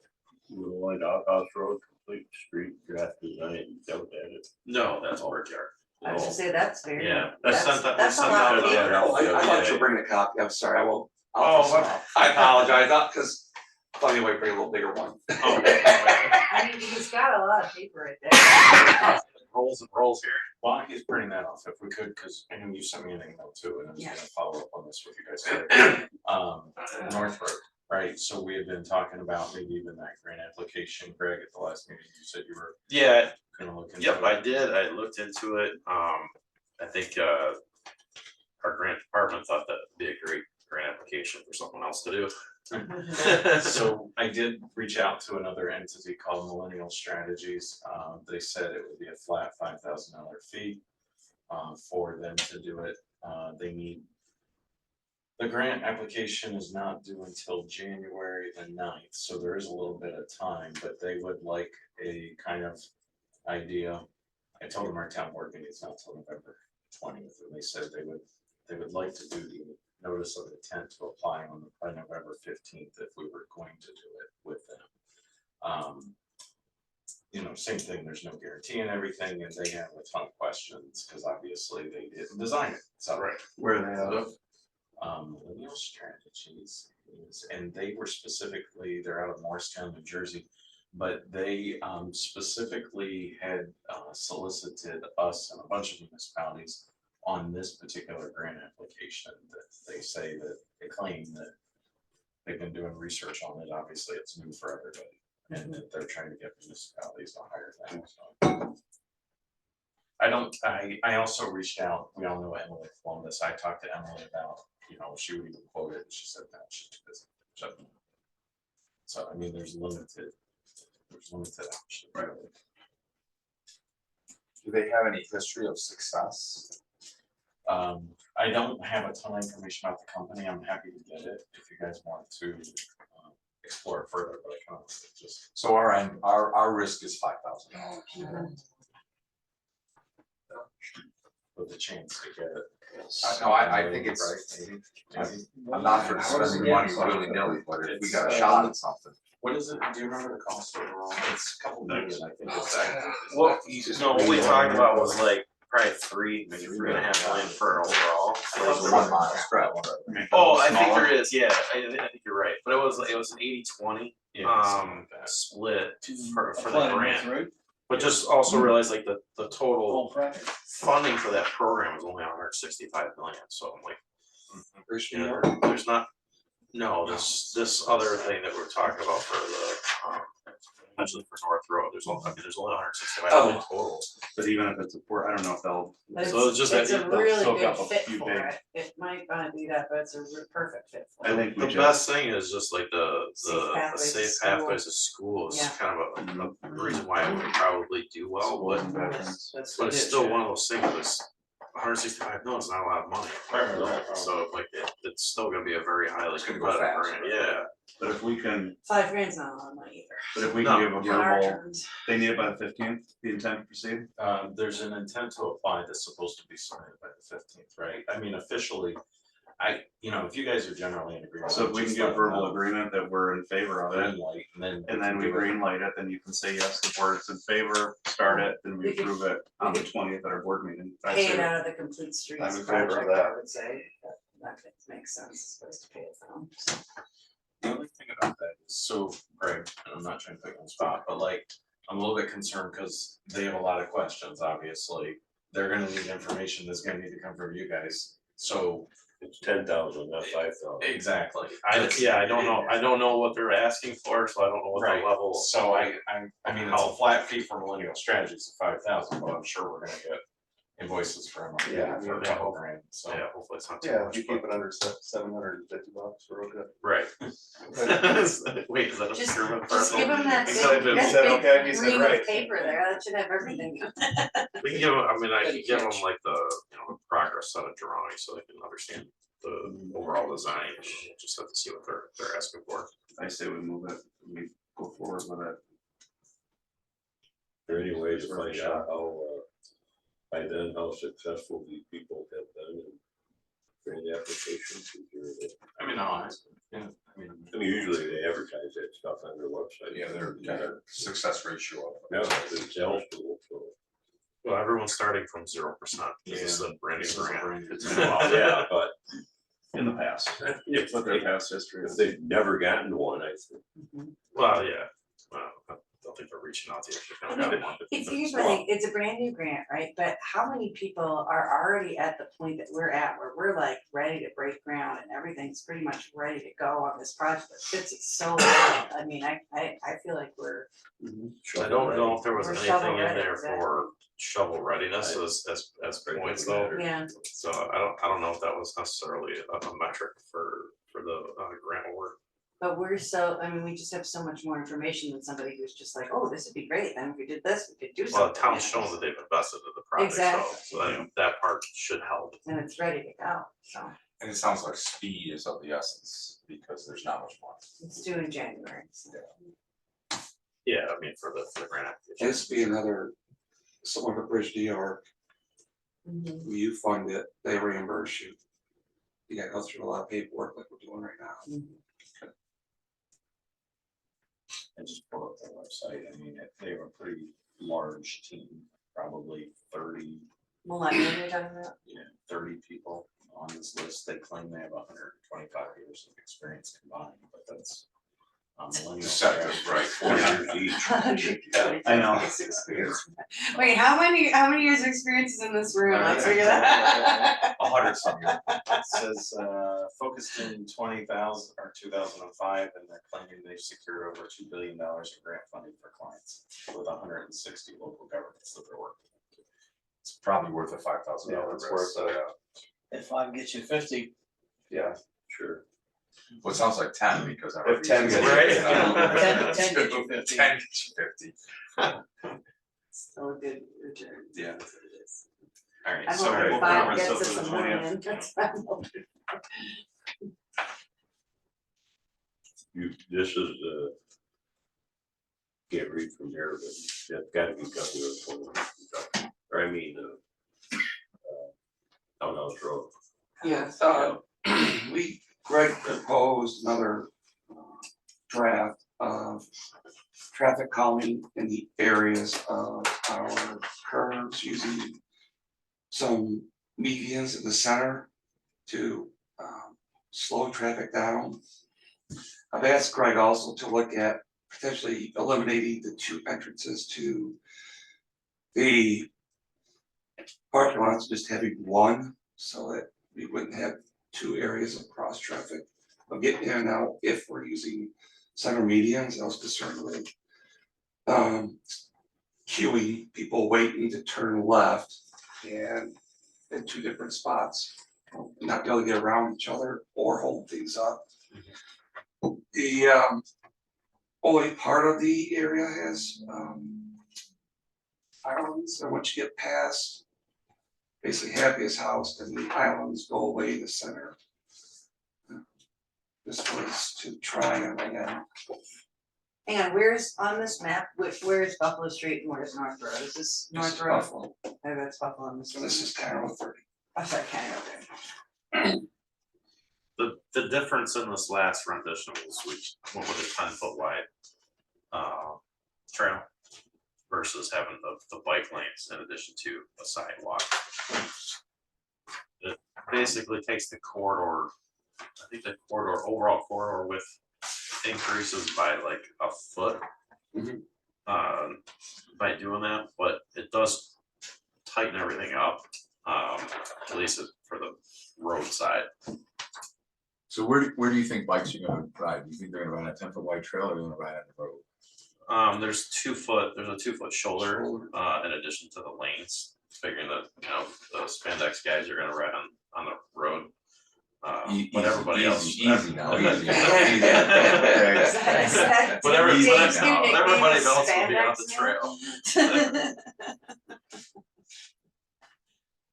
S1: We'll line Outhouse Road, complete street draft design, that was added.
S3: No, that's Brickyard.
S5: I was gonna say, that's very,
S3: Yeah,
S5: that's,
S3: that's sent-
S5: that's a
S3: sent
S5: lot of
S3: out, yeah.
S5: paper.
S2: Oh, I thought you were bringing a copy, I'm sorry, I won't. I'll
S4: Oh,
S2: just-
S4: well.
S2: I apologize, not, cause I thought you might bring a little bigger one.
S3: Oh,
S5: I mean, he's got a lot of paper right there.
S4: Rolls and rolls here. Well, he's printing that off if we could, because I know you sent me an email too, and I was
S5: Yeah.
S4: gonna follow up on this with you guys. North Road, right, so we had been talking about maybe even that grant application, Greg, at the last meeting, you said you were
S3: yeah,
S4: gonna look into it.
S3: yep, I did, I looked into it, I think, our grant department thought that'd be a great grant application for someone else to do.
S4: So I did reach out to another entity called Millennial Strategies. They said it would be a flat $5,000 fee. for them to do it. They need. The grant application is not due until January the 9th, so there is a little bit of time, but they would like a kind of idea. I told them our town board meeting is not till November 20th, and they said they would like to do the notice of intent to apply by November 15th if we were going to do it with them. You know, same thing, there's no guarantee and everything, and they have a ton of questions, because obviously they didn't design it, so.
S3: Right.
S8: Where are they out of?
S4: Millennial Strategies, and they were specifically, they're out of Morristown, New Jersey. But they specifically had solicited us and a bunch of municipalities on this particular grant application that they say that they claim that they've been doing research on it. Obviously, it's new for everybody, and that they're trying to get municipalities to hire them. So. I also reached out, we all know Emily Columbus, I talked to Emily about, you know, she would even quote it, and she said, no, she's too busy. So, I mean, there's limited options.
S7: Right. Do they have any history of success?
S4: I don't have a ton of information about the company, I'm happy to get it if you guys want to explore it further, but I kind of just.
S7: So our risk is $5,000.
S4: With the chance to get it.
S7: No, I think it's, I'm not for spending money willy-nilly, but if we got a shot at something.
S4: What is it, do you remember the cost overall? It's a couple million, I think it's that.
S3: What, no, what we talked about was like probably maybe 3.5 million for overall.
S7: There's a 1 mile stretch.
S3: Oh, I think there is, yeah, I think you're right, but it was an 80-20
S4: Yeah, something like that.
S3: split for the
S9: Applying
S3: grant.
S9: through
S3: But just also realize like the
S9: the
S3: total
S9: whole project.
S3: funding for that program is only 165 million, so I'm like,
S2: Bruce,
S3: you know, there's not. No, this other thing that we're talking about for the, especially for North Road, there's only 165 million total.
S8: But even if it's I don't know if they'll.
S5: But
S3: So it's just
S5: it's a
S3: that
S5: really
S8: soak
S5: good
S8: up a
S5: fit
S8: few
S5: for
S8: big-
S5: it. It might not be that, but it's a perfect fit for
S8: I
S5: it.
S8: think we
S3: The
S8: just,
S3: best thing is just like the
S5: Safe pathways to
S3: safe
S5: school.
S3: pathways to school is
S5: Yeah.
S3: kind of a reason why it would probably do well, but
S8: veterans.
S3: but it's still one of those things that's 165 million is not a lot of money.
S4: Right.
S3: So like it's still gonna be a very highly
S7: It's gonna go
S3: competitive
S7: fast.
S3: grant, yeah.
S8: But if we can,
S5: $5,000's not a lot of money either.
S8: but if we
S3: No.
S8: can give a
S5: In our
S8: verbal,
S5: terms.
S8: they need it by the 15th, the intent to proceed.
S4: There's an intent to apply that's supposed to be submitted by the 15th, right? I mean, officially, if you guys are generally in agreement.
S8: So if we can
S4: just
S8: give
S4: let them
S8: verbal
S4: know.
S8: agrean that we're in favor of
S4: Green
S8: it,
S4: light, and
S8: and then we
S4: can do it.
S8: green light it, then you can say, yes, the board's in favor, start it, then we
S5: We could-
S8: approve it on the
S5: we could
S8: 20th at our board meeting. I
S5: Pay it
S8: say-
S5: out of the complete streets
S8: I'm in favor of
S5: project, I
S8: that.
S5: would say. That makes sense, it's supposed to pay it from. So.
S4: The only thing about that is, so, Greg, and I'm not trying to put you on the spot, but like, I'm a little bit concerned because they have a lot of questions, obviously. They're gonna need information that's gonna need to come from you guys, so.
S1: It's 10,000, not 5,000.
S4: Exactly.
S3: I don't know what they're asking for, so I don't know what
S4: Right,
S3: the level.
S4: so I mean, it's a flat fee for Millennial Strategies of 5,000, but I'm sure we're gonna get invoices from them.
S8: Yeah,
S4: For a
S3: yeah.
S4: couple grand, so.
S3: Yeah, hopefully it's not too
S8: Yeah,
S3: much,
S8: if you
S3: but-
S8: keep it under $750, we're okay.
S3: Right. Wait, is that a
S5: Just,
S3: procurement?
S5: just give them that big,
S3: Except if-
S5: that
S8: said
S5: big
S8: okay, you said
S5: ream
S8: right.
S5: of paper there, that should have everything.
S3: We can give them, I mean, I
S9: Good
S3: can give them
S9: catch.
S3: like the, progress set of drawings so they can understand the overall design. We'll just have to see what they're asking for.
S8: I say we move it, we go forward with it.
S1: Is there any way to find out how, by then, how successful these people have been in grant applications?
S4: I mean, no, yeah,
S1: I mean, usually they advertise that stuff on their website.
S7: Yeah, their success ratio of.
S1: Yeah, it's eligible, so.
S3: Well, everyone's starting from 0%. This is a brand
S4: This
S3: new
S4: is a
S3: grant.
S4: brand new
S3: It's-
S4: grant.
S1: Well, yeah, but
S8: In the past,
S1: if
S8: what their past history
S1: if
S8: is.
S1: they've never gotten one, I think.
S3: Well, yeah, well, I don't think they're reaching out to you if they've never got one.
S5: It's usually, it's a brand new grant, right? But how many people are already at the point that we're at where we're like ready to break ground and everything's pretty much ready to go on this project that fits it so well? I mean, I feel like we're,
S3: I don't know if there was
S5: We're
S3: anything
S5: shovel
S3: in
S5: ready,
S3: there
S5: exactly.
S3: for shovel readiness as points though.
S5: yeah,
S3: So I don't know if that was necessarily a metric for the grant award.
S5: But we're so, I mean, we just have so much more information than somebody who's just like, oh, this would be great, then if we did this, we could do something.
S3: Well, the town's
S5: you
S3: shown
S5: know,
S3: that they've invested in the project,
S5: Exactly.
S3: so I think that part should help.
S5: And it's ready to go, so
S7: And it sounds like speed is of the essence, because there's not much more.
S5: it's due in January, so.
S3: Yeah, I mean, for the grant application.
S2: This be another, similar to Bridge DR,
S5: Mhm.
S2: you fund it, they reimburse you. You gotta go through a lot of paperwork like we're doing right now.
S4: I just pulled up their website, I mean, they have a pretty large team, probably 30,
S5: Millennium, you're talking about?
S4: 30 people on this list. They claim they have 125 years of experience combined, but that's. Millennial.
S7: Deceptive, right?
S1: 4 years each.
S4: I know.
S5: Wait, how many years of experience is in this room? Let's figure that.
S4: 100 some years. It says, focused in 20,000 or 2005, and they're claiming they've secured over $2 billion in grant funding for clients with 160 local governments that they're working with.
S7: It's probably worth a $5,000
S8: Yeah,
S7: risk.
S8: it's worth it.
S9: If 5 gets you 50,
S8: Yeah, sure.
S7: Well, it sounds like 10 because. I
S8: If 10 gets you
S3: Right.
S8: 50,
S9: 10 gets you 50.
S7: 10 gets you 50.
S5: Still a good return.
S7: Yeah.
S5: That's what it is.
S7: Alright,
S5: I'm
S7: so
S5: hoping
S8: we'll
S5: 5
S8: cover
S5: gets
S8: ourselves
S5: us
S8: for
S5: a
S8: the 20th.
S5: million, that's what I'm hoping.
S1: This is the. Can't read from here, but it's gotta be government. Or I mean, Townhouse Road.
S2: Yes, Greg proposed another draft of traffic calming in the areas of our curves using some medians in the center to slow traffic down. I've asked Greg also to look at potentially eliminating the 2 entrances to the parking lots, just having one, so that we wouldn't have 2 areas of cross traffic of getting in and out if we're using center medians. I was concerned with queuing, people waiting to turn left and in 2 different spots, not be able to get around each other or hold things up. The only part of the area has islands, and once you get past basically Happiest House, then the islands go away in the center. This was to try and again,
S5: Hang on, where's on this map, where is Buffalo Street and where's North Road? Is this
S2: this
S5: North
S2: is
S5: Road?
S2: Buffalo,
S5: Oh, that's Buffalo on this
S2: so
S5: one.
S2: this is County Road 30.
S5: I'm sorry, County Road.
S3: The difference in this last rendition was we went with a 10-foot wide trail versus having the bike lanes in addition to a sidewalk. It basically takes the corridor, I think the corridor, overall corridor width increases by like a foot.
S2: Mhm.
S3: By doing that, but it does tighten everything up, at least for the roadside.
S7: So where do you think bikes are gonna ride? Do you think they're gonna ride on a 10-foot wide trail or they're gonna ride on the road?
S3: There's a 2-foot shoulder, in addition to the lanes, figuring that, the spandex guys are gonna ride on the road. But everybody else.
S7: Easy now, easy.
S3: But everybody
S5: James, you nicknamed
S3: everybody
S5: it
S3: else will be on
S5: spandex
S3: the
S5: now?
S3: trail.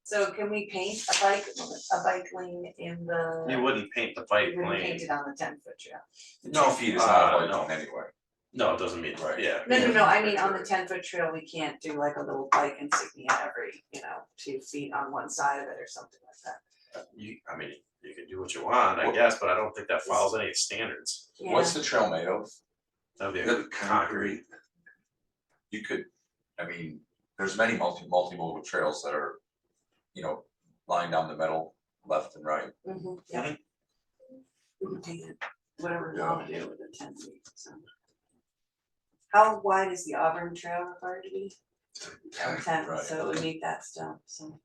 S5: So can we paint a bike lane in the?
S3: You wouldn't paint the bike
S5: You wouldn't
S3: lane.
S5: paint it on the 10-foot trail?
S7: 2 feet is not a bike
S3: no.
S7: lane anyway.
S3: No, it doesn't mean,
S7: Right.
S3: yeah.
S5: No, I mean, on the 10-foot trail, we can't do like a little bike insignia every, 2 feet on one side of it or something like that.
S3: I mean, you can do what you want, I guess, but I don't think that follows any standards.
S7: What's the trail made of?
S3: That'd be a
S2: The
S3: concrete.
S7: You could, I mean, there's many multimodal trails that are, lying down the middle, left and right.
S5: Yeah. We can paint it, whatever we want to do with the 10 feet, so. How wide is the Auburn Trail required to be? 10,
S7: right.
S5: so it would meet that stuff, so.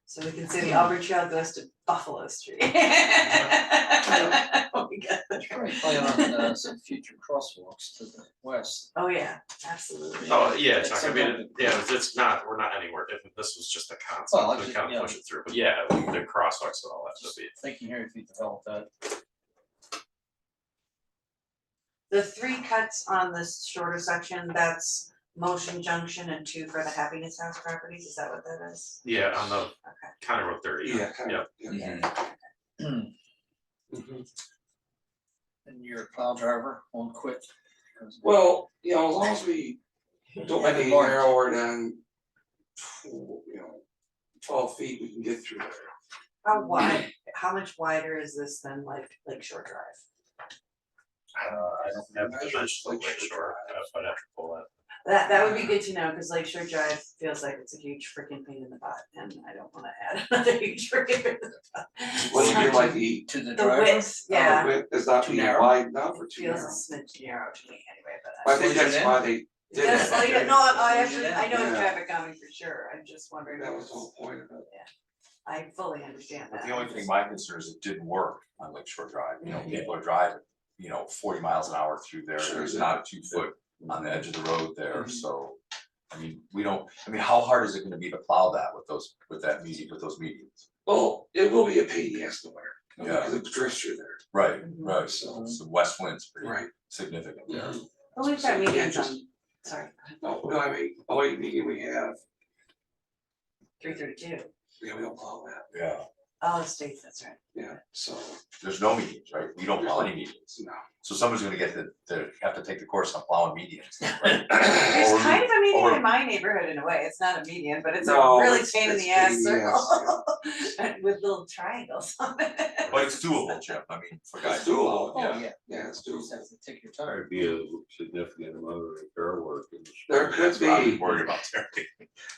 S5: So we can say the Auburn Trail goes to Buffalo Street. We got the
S9: try to plan on some future crosswalks to the west.
S5: Oh, yeah, absolutely.
S3: Oh, yeah,
S9: At
S3: Chuck, I
S9: some
S3: mean,
S9: point.
S3: it's not, we're not anywhere, if this was just a
S9: Well,
S3: concept, we
S9: actually,
S3: kind
S9: yeah.
S3: of push it through, but yeah, the crosswalks and all that should be.
S9: Thinking here, if you develop that
S5: the 3 cuts on this shorter section, that's Motion Junction and 2 for the Happiness House properties, is that what that is?
S3: Yeah, on the
S5: Okay.
S3: County Road 30.
S2: Yeah, kind
S3: Yep.
S2: of, yeah.
S5: Yeah.
S2: Mhm.
S9: And you're a plow driver, won't quit.
S2: Well, you know, as long as we don't make it narrower than, 12 feet, we can get through there.
S5: How wide, how much wider is this than like Lake Shore Drive?
S3: I don't have the dimensions of
S2: Lake
S3: Lake
S2: Shore
S3: Shore, so I'd have to pull that.
S5: That would be good to know, cause Lake Shore Drive feels like it's a huge freaking pain in the butt, and I don't wanna add another huge freaking pain in the butt.
S2: What do you mean, like the
S9: To the
S5: The
S9: driver?
S5: width, yeah,
S2: width is not
S9: Too
S2: being
S9: narrow?
S2: wide enough or too
S5: feels a
S2: narrow?
S5: smidge narrow to me anyway, but.
S2: I think
S9: Squeeze it
S2: that's
S9: in?
S2: why they did
S5: Yes,
S2: that.
S5: oh, yeah, no, I
S9: Squeeze
S5: actually,
S9: it in.
S5: I know it's
S2: Yeah.
S5: traffic calming for sure, I'm just wondering.
S2: That
S5: if
S2: was the whole point of it.
S5: I fully understand
S7: But
S5: that.
S7: the only thing my concern is it didn't work on Lake Shore Drive, you know,
S5: Mhm.
S7: people are driving, 40 miles an hour through there,
S2: Sure,
S7: there's
S2: yeah.
S7: not a 2 foot on the edge of the road there,
S2: Mhm.
S7: so. How hard is it gonna be to plow that with those medians?
S2: Well, it will be a pain in the ass to wear,
S7: Yeah.
S2: because it drifts through there,
S7: Right,
S5: Mhm.
S7: right,
S2: so,
S7: so west wind's pretty
S2: right.
S7: significant there.
S2: Mhm.
S5: But we've
S2: So
S5: got
S2: you can't
S5: medians
S2: just-
S5: on, sorry,
S2: No, I mean, only median we have,
S5: 332,
S2: we don't plow that,
S7: Yeah,
S5: oh, the states, that's right.
S2: yeah, so,
S7: there's no medians, right? We don't plow any medians,
S2: no.
S7: so someone's gonna get have to take the course on plowing medians. right?
S5: There's
S7: Or
S5: kind of a median
S7: or-
S5: in my neighborhood in a way, it's not a median, but it's a
S2: No,
S5: really
S2: it's-
S5: pain in
S2: it's
S5: the ass
S2: pain in the
S5: circle. With little triangles on it.
S7: But it's doable, Jim, I mean, for guys.
S2: It's doable,
S9: Oh,
S7: Yeah.
S9: yeah,
S2: Yeah, it's
S9: you just
S2: doable.
S9: have to take your time.
S1: There'd be a significant amount of repair work in the
S2: There
S1: spring.
S2: could
S7: I'm
S2: be,
S7: worried about Terry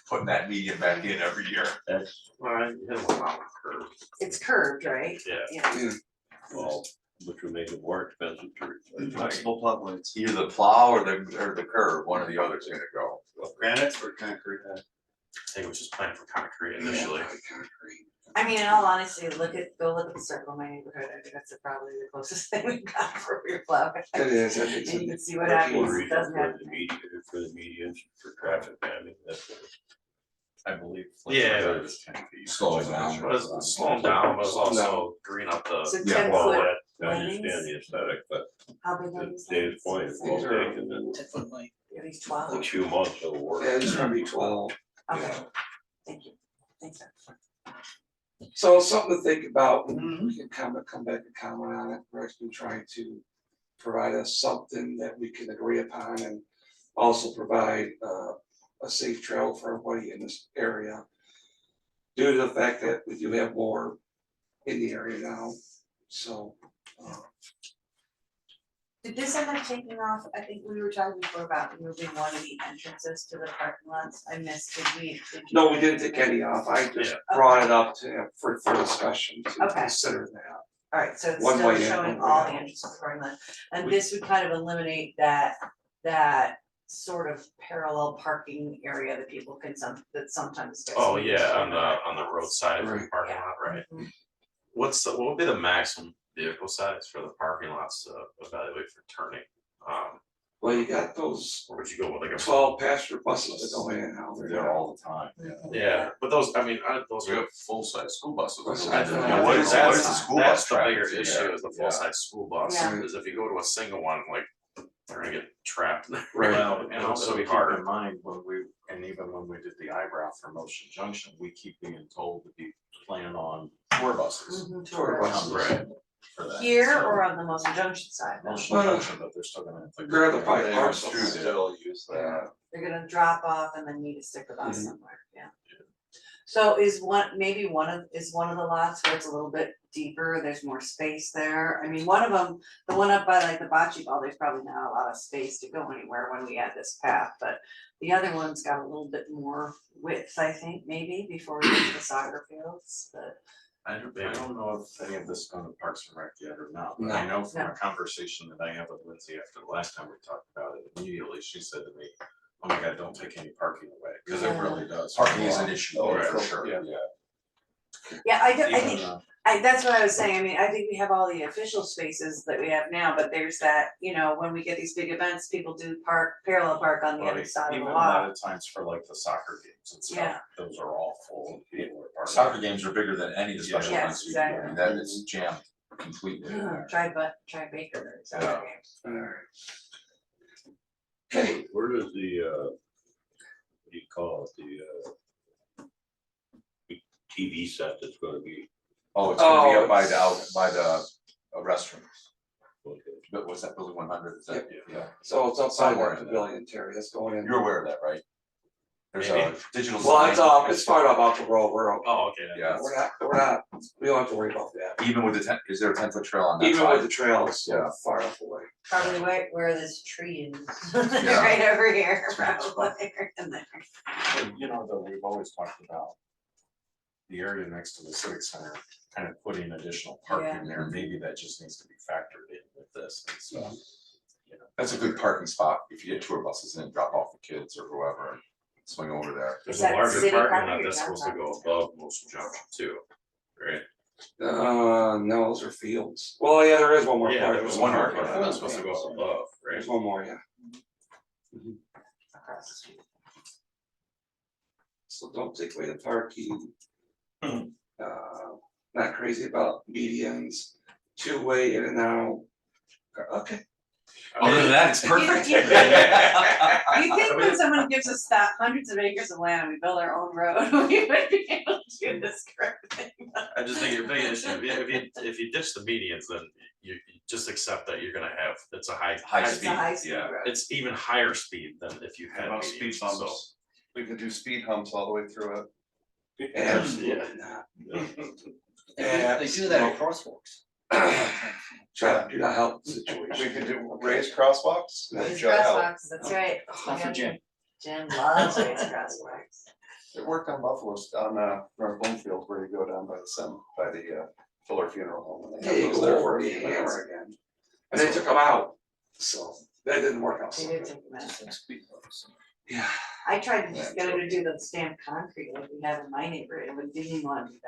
S7: putting that median back in every year.
S1: That's,
S3: Alright, hit one on the curve.
S5: It's curved, right?
S3: Yeah.
S5: Yeah.
S1: well, which would make it more expensive to replace.
S8: Flexible plug blades.
S7: Either the plow or the curb, one or the other's gonna go.
S8: Granite or concrete?
S3: I think it was just planned for concrete
S2: yeah,
S3: initially.
S2: concrete.
S5: I mean, in all honesty, go look at the circle in my neighborhood, I think that's probably the closest thing we've got for your plow.
S2: It is, I think
S5: And you
S2: so.
S5: can see what
S1: That's
S5: happens,
S1: one
S5: it
S1: reason
S5: doesn't
S1: for
S5: have.
S1: the median, for the medians, for traffic calming, that's what.
S4: I believe.
S3: Yeah.
S4: Fletcher is 10 feet.
S7: Slowing down.
S3: But it's slowing down, but it's also green up
S5: So
S3: the.
S5: 10
S1: Well,
S5: foot
S1: I understand
S5: lanes?
S1: the aesthetic, but
S5: How big are
S1: to
S5: these?
S1: Dave's point, if
S2: These
S1: we're
S2: are-
S1: taking in
S9: 10-foot lane.
S5: Are these
S1: a
S5: 12?
S1: few months, it'll work.
S2: Yeah, it's gonna be 12.
S5: Okay, thank you, thanks.
S2: So it's something to think about, and
S5: Mm-hmm.
S2: we can come back and comment on it, Greg's been trying to provide us something that we can agree upon and also provide a safe trail for everybody in this area. Due to the fact that we do have more in the area now, so.
S5: Did this end up taking off? I think we were talking before about moving one of the entrances to the parking lots. I missed, did you?
S2: No, we didn't take any off, I just brought it up to, for discussion to
S5: Okay.
S2: consider that.
S5: Alright, so it's
S2: One
S5: still
S2: way in,
S5: showing
S2: one way
S5: all
S2: out.
S5: the entrances to the parking lot. And
S2: We-
S5: this would kind of eliminate that sort of parallel parking area that people can that sometimes gets.
S3: Oh,
S5: used
S3: yeah,
S5: for
S3: on the roadside of the
S2: Right.
S3: parking lot, right?
S5: Mhm.
S3: What would be the maximum vehicle size for the parking lots to evaluate for turning?
S2: Well, you got those
S3: Or would you go with like a
S2: 12 passenger buses that go in and out.
S7: They're there all the time, yeah.
S3: Yeah, but those, I mean, those
S4: We
S3: are.
S4: have full-size school buses.
S2: Buses.
S3: I
S2: I
S3: don't
S2: don't
S3: know,
S2: know.
S3: what is
S2: What
S3: that,
S2: is the
S7: school
S3: that's
S7: bus
S3: the bigger
S7: traffic?
S3: issue
S7: Yeah,
S3: is the
S7: yeah.
S3: full-size school bus,
S5: Yeah.
S3: because if you go to a single one, like, they're gonna get trapped.
S2: Right.
S4: Well, and
S3: It'll
S4: also
S3: be
S4: keep
S3: harder.
S4: in mind, even when we did the eyebrow for Motion Junction, we keep being told to be plan on tour buses.
S5: Mhm,
S2: Tour
S5: tour
S2: buses.
S3: Right.
S4: For that.
S5: Here
S4: So,
S5: or on the Motion Junction side?
S4: Motion Junction, but they're still gonna have to.
S2: They're the probably
S8: They
S2: parcels.
S8: would still use that.
S5: They're gonna drop off and then need to stick with us
S2: Mhm.
S5: somewhere, yeah. So is maybe one of the lots where it's a little bit deeper, there's more space there? I mean, one of them, the one up by like the bocce ball, there's probably not a lot of space to go anywhere when we add this path, but the other one's got a little bit more width, I think, maybe, before we get to the soccer fields, but.
S4: I don't know if any of this is going to Parks and Rec yet or not, but I know from
S5: No.
S4: a conversation that I had with Lindsay after the last time we talked about it, immediately she said to me, oh my God, don't take any parking away, because it
S5: Yeah.
S4: really does.
S7: Parking is an issue
S8: Oh,
S7: there for
S8: right.
S7: sure,
S4: Yeah.
S7: yeah.
S5: Yeah, I
S4: Even,
S5: think, that's what I was saying, I mean, I think we have all the official spaces that we have now, but there's that, when we get these big events, people do parallel park on the other
S4: Right,
S5: side of
S4: even
S5: the
S4: a lot
S5: lot.
S4: of times for like the soccer games and
S5: Yeah.
S4: stuff, those are all full. People are parking.
S7: Soccer games are bigger than any of the special
S5: Yes,
S7: events we do, I mean,
S5: exactly.
S7: that is jammed. completely in there.
S5: Try Baker, so.
S7: Yeah.
S2: Alright. Okay,
S1: Where does the, what do you call it, the TV set that's gonna be,
S7: Oh, it's gonna be
S2: Oh,
S7: up by the,
S2: it's-
S7: out by the restrooms.
S1: okay,
S7: But was that building 100? Is that, yeah.
S2: so it's outside
S7: Somewhere
S2: that
S7: in there.
S2: pavilion, Terry, that's going in.
S7: You're aware of that, right? There's a
S3: Maybe.
S7: digital.
S2: Well,
S7: sign.
S2: it's far enough out the road, we're,
S3: Oh, okay.
S7: Yeah.
S2: we're not, we don't have to worry about that.
S7: Even with the is there a 10-foot trail on that
S2: Even
S7: side?
S2: with the trail, it's so
S7: Yeah.
S2: far enough away.
S5: Probably where this tree is,
S7: Yeah.
S5: right over here, probably, in there.
S4: You know, though, we've always talked about the area next to the civic center, kind of putting additional parking there, maybe that just needs to be factored in with this and stuff. You know,
S7: That's a good parking spot if you get tour buses in, drop off the kids or whoever, and swing over there.
S3: There's
S5: Is
S3: a
S5: that
S3: larger
S5: city
S3: parking
S5: property
S3: lot
S5: or
S3: that's
S5: town
S3: supposed to go
S5: property?
S3: above Motion Junction too, right?
S2: No, those are fields. Well, yeah, there is one more.
S3: Yeah,
S2: part.
S3: there was
S2: There's
S3: one
S2: more
S3: parking lot
S2: part.
S3: that's supposed to go up above, right?
S2: There's one more, yeah.
S5: Across the street.
S2: So don't take away the parking.
S3: Mhm.
S2: Not crazy about medians, two-way in and out. Okay.
S7: Other than that, it's perfect.
S5: You think when someone gives us that hundreds of acres of land and we build our own road, we would be able to do this correctly?
S3: I just think your big issue, if you ditch the medians, then you just accept that you're gonna have, it's a high.
S7: High
S5: It's a
S7: speed,
S5: high speed
S7: yeah.
S5: road.
S3: It's even higher speed than if you had
S8: About speed
S3: medians, so.
S8: bumps, we could do speed humps all the way through it.
S2: Absolutely not.
S9: They do that at crosswalks.
S2: Try to help the
S8: We
S2: situation.
S8: could do raised crosswalks. that
S5: These
S8: should help.
S5: crosswalks, that's right.
S9: Not for Jim.
S5: Jim loves these crosswalks.
S8: It worked on Buffalo, on North Bloomfield, where you go down by the Fuller Funeral Home. and they
S2: Yeah,
S8: have
S2: you
S8: those
S2: go
S8: there
S2: over
S8: for
S2: the
S8: a few minutes.
S2: hammer again. And they took them out, so that didn't work out
S5: They
S2: so
S5: did
S2: good.
S5: take them out.
S9: Speed bumps.
S2: Yeah.
S5: I tried to just get them to do the stamped concrete like we have in my neighborhood, and we didn't even want to do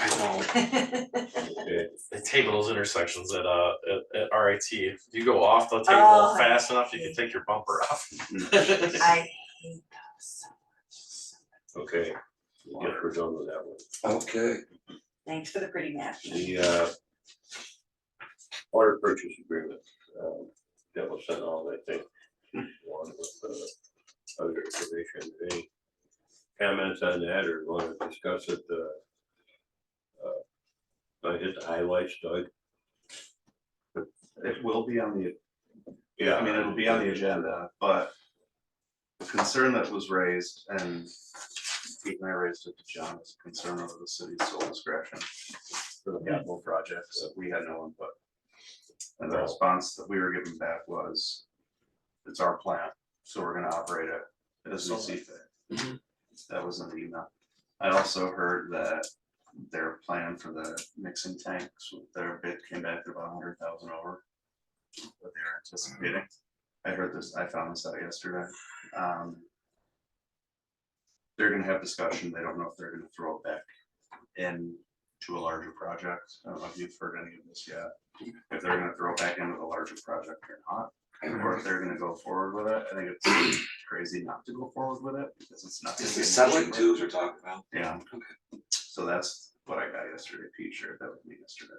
S2: I know.
S5: that.
S1: okay,
S3: They table those intersections at RIT, if you go off the
S5: Oh,
S3: table
S5: I
S3: fast enough, you can take your bumper off.
S5: I hate those so much.
S1: okay, I guess we're done with that one.
S2: Okay.
S5: Thanks for the pretty map.
S1: The water purchase agreement, that was sent out, I think, one with other information. Any comments on that or want to discuss it? I hit the highlights, Doug.
S8: It will be on the,
S1: Yeah.
S8: I mean, it'll be on the agenda, but the concern that was raised, and Pete and I raised it to John, is a concern over the city's sole discretion for the capital projects, that we had no input. And the response that we were given back was, it's our plant, so we're gonna operate it as we see fit.
S2: Mhm.
S8: That was in the email. I also heard that their plan for the mixing tanks, their bid came back to about 100,000 over what they were anticipating. I heard this, I found this out yesterday. They're gonna have discussion, they don't know if they're gonna throw it back in to a larger project. I don't know if you've heard any of this yet. If they're gonna throw it back into the larger project or not, or if they're gonna go forward with it. I think it's crazy not to go forward with it because it's not.
S2: Is the settling tubes we're talking about?
S8: Yeah. So that's what I got yesterday. Pete shared that with me yesterday.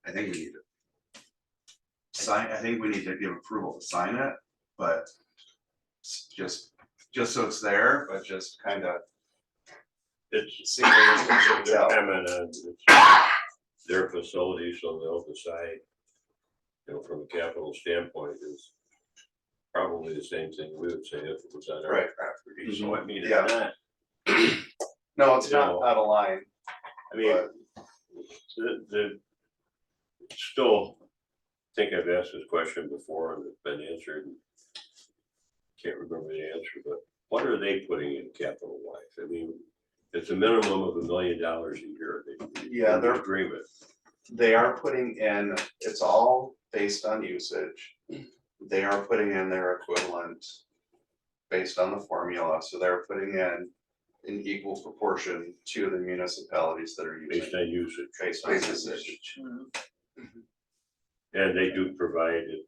S8: I think we need to sign, I think we need to give approval to sign it, but just so it's there, but just kind of
S1: It's,
S8: see where it's
S1: their
S8: out.
S1: comment on it's their facility, so they'll decide, from a capital standpoint, is probably the same thing we would say if it was on our
S8: Right.
S1: property, so I mean, it's
S8: Yeah.
S1: not,
S8: No, it's not
S1: No.
S8: out of line,
S1: I mean,
S8: but
S1: still, I think I've asked this question before and it's been answered. And can't remember the answer, but what are they putting in capital wise? I mean, it's a minimum of $1 million a year.
S8: Yeah,
S1: in the
S8: they're-
S1: agreement.
S8: they are putting in, it's all based on usage. They are putting in their equivalent based on the formula, so they're putting in equal proportion to the municipalities that are using.
S1: Based on usage.
S8: Based on usage.
S1: And they do provide it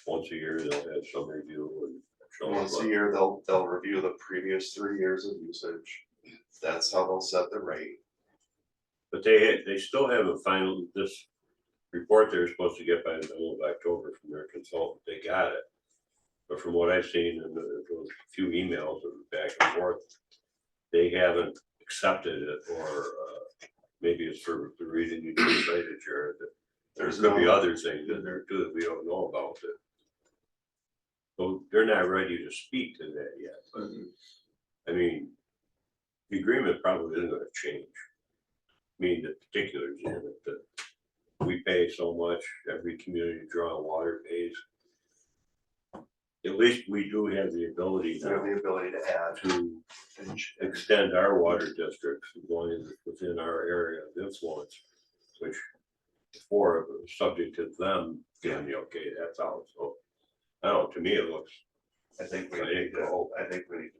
S1: once a year, they'll have some review and show
S8: Once
S1: us
S8: a year, they'll review the previous 3 years of usage. That's how they'll set the rate.
S1: But they still haven't final, this report they're supposed to get by the middle of October from their consultant, they got it. But from what I've seen in those few emails of back and forth, they haven't accepted it, or maybe it's for the reason you just cited, Jared, that there could be other things in there too that we don't know about it. So they're not ready to speak to that yet, but I mean, the agreement probably isn't gonna change. I mean, the particulars in it, that we pay so much, every community drawing water pays. At least we do have the ability
S8: We have
S1: now
S8: the ability to add.
S1: to extend our water districts as long as it's within our area of influence, which before it was subject to them getting the okay, that's how, so. I don't know, to me it looks,
S8: I think we need to, I think we need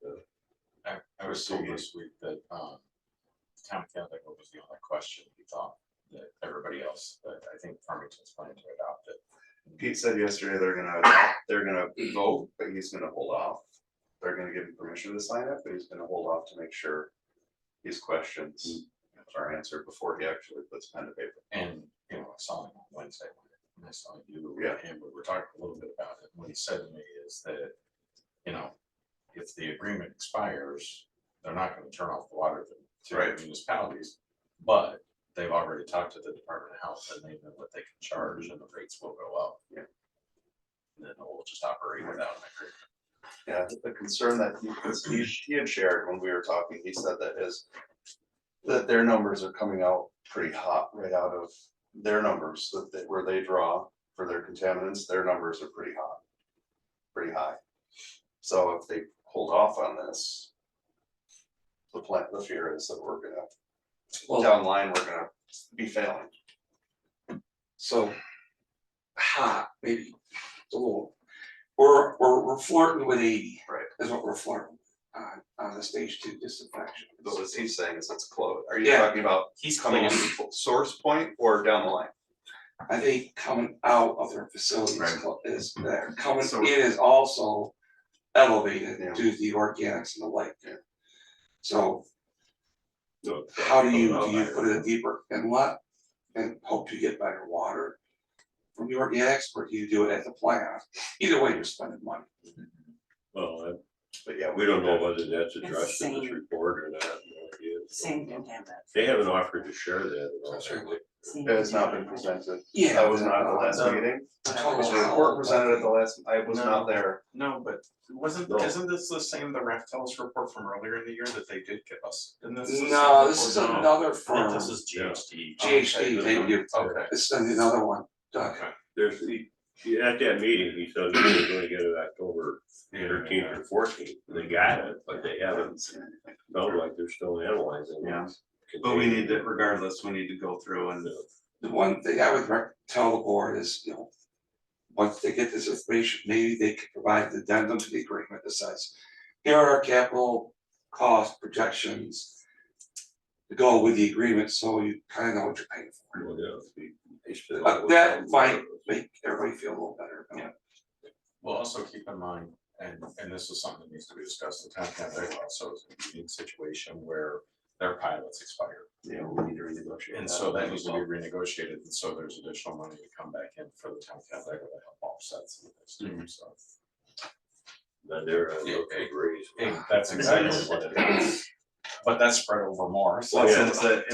S8: to.
S4: I was told this week that, town council was the only question he thought that everybody else, that I think Farmington's planning to adopt it.
S8: Pete said yesterday they're gonna vote, but he's gonna hold off. They're gonna give him permission to sign it, but he's gonna hold off to make sure his questions are answered before he actually puts pen to paper.
S4: And, you know, I saw him on Wednesday, when I saw you
S8: Yeah.
S4: and we were talking a little bit about it. What he said to me is that, you know, if the agreement expires, they're not gonna turn off the water to
S8: Right.
S4: municipalities, but they've already talked to the Department of Health and they know what they can charge and the rates will go up.
S8: Yeah.
S4: And then we'll just operate without an agreement.
S8: Yeah, the concern that he had shared when we were talking, he said that their numbers are coming out pretty hot right out of their numbers, where they draw for their contaminants, their numbers are pretty hot. Pretty high. So if they hold off on this, the fear is that we're gonna, down the line, we're gonna be failing.
S2: So, maybe a little, we're flirting with 80.
S8: Right.
S2: Is what we're flirting on the stage 2 disinfection.
S8: But what he's saying is it's close. Are you
S2: Yeah.
S8: talking about
S4: He's
S8: coming in
S4: close.
S8: source point or down the line?
S2: I think coming out of their facilities
S8: Right.
S2: is there, coming
S8: So-
S2: in is also elevated
S8: Yeah.
S2: due to the organics and the like. So
S1: no.
S2: how do you put it deeper inlet and hope to get better water from the organics, or do you do it at the plant? Either way, you're spending money.
S1: Well,
S8: But yeah,
S1: we don't know whether that's
S5: It's
S1: addressed in this
S5: same.
S1: report or not. No idea.
S5: Same contaminants.
S1: They haven't offered to share that at all.
S2: Certainly.
S5: Same
S8: it has not been
S5: contaminants.
S8: presented.
S2: Yeah.
S8: That was not at the last meeting.
S2: Total
S8: Was the report presented at the last, I was
S4: No.
S8: not there.
S4: No, but
S1: No.
S4: isn't this the same, the Raftels report from earlier in the year that they did give us? Isn't this the same
S2: No, this is
S4: report? No.
S2: another
S4: I think
S2: firm,
S4: this is GHD.
S2: GHD, they do,
S4: Okay.
S2: this is another one, Doug.
S4: Okay.
S1: At that meeting, he said they were gonna get it October 13th or 14th. They got it, but they haven't, sounds like they're still analyzing.
S8: Yeah. But we need to, regardless, we need to go through and
S2: The one thing I would tell the board is, once they get this information, maybe they could provide the addendum to the agreement that says, here are our capital cost projections to go with the agreement, so you kind of know what you're paying for.
S1: Well, yeah,
S2: That might make everybody feel a little better about it.
S4: We'll also keep in mind, and this is something that needs to be discussed, the town council also is in a unique situation where their pilots expired.
S8: you know, we need to renegotiate.
S4: And so that needs to be renegotiated, and so there's additional money to come back in for the town council to help offset some of this too, so.
S1: Then they're
S4: Yeah,
S1: raise.
S4: And that's exactly what it is, but that's spread over more, so.
S8: Well,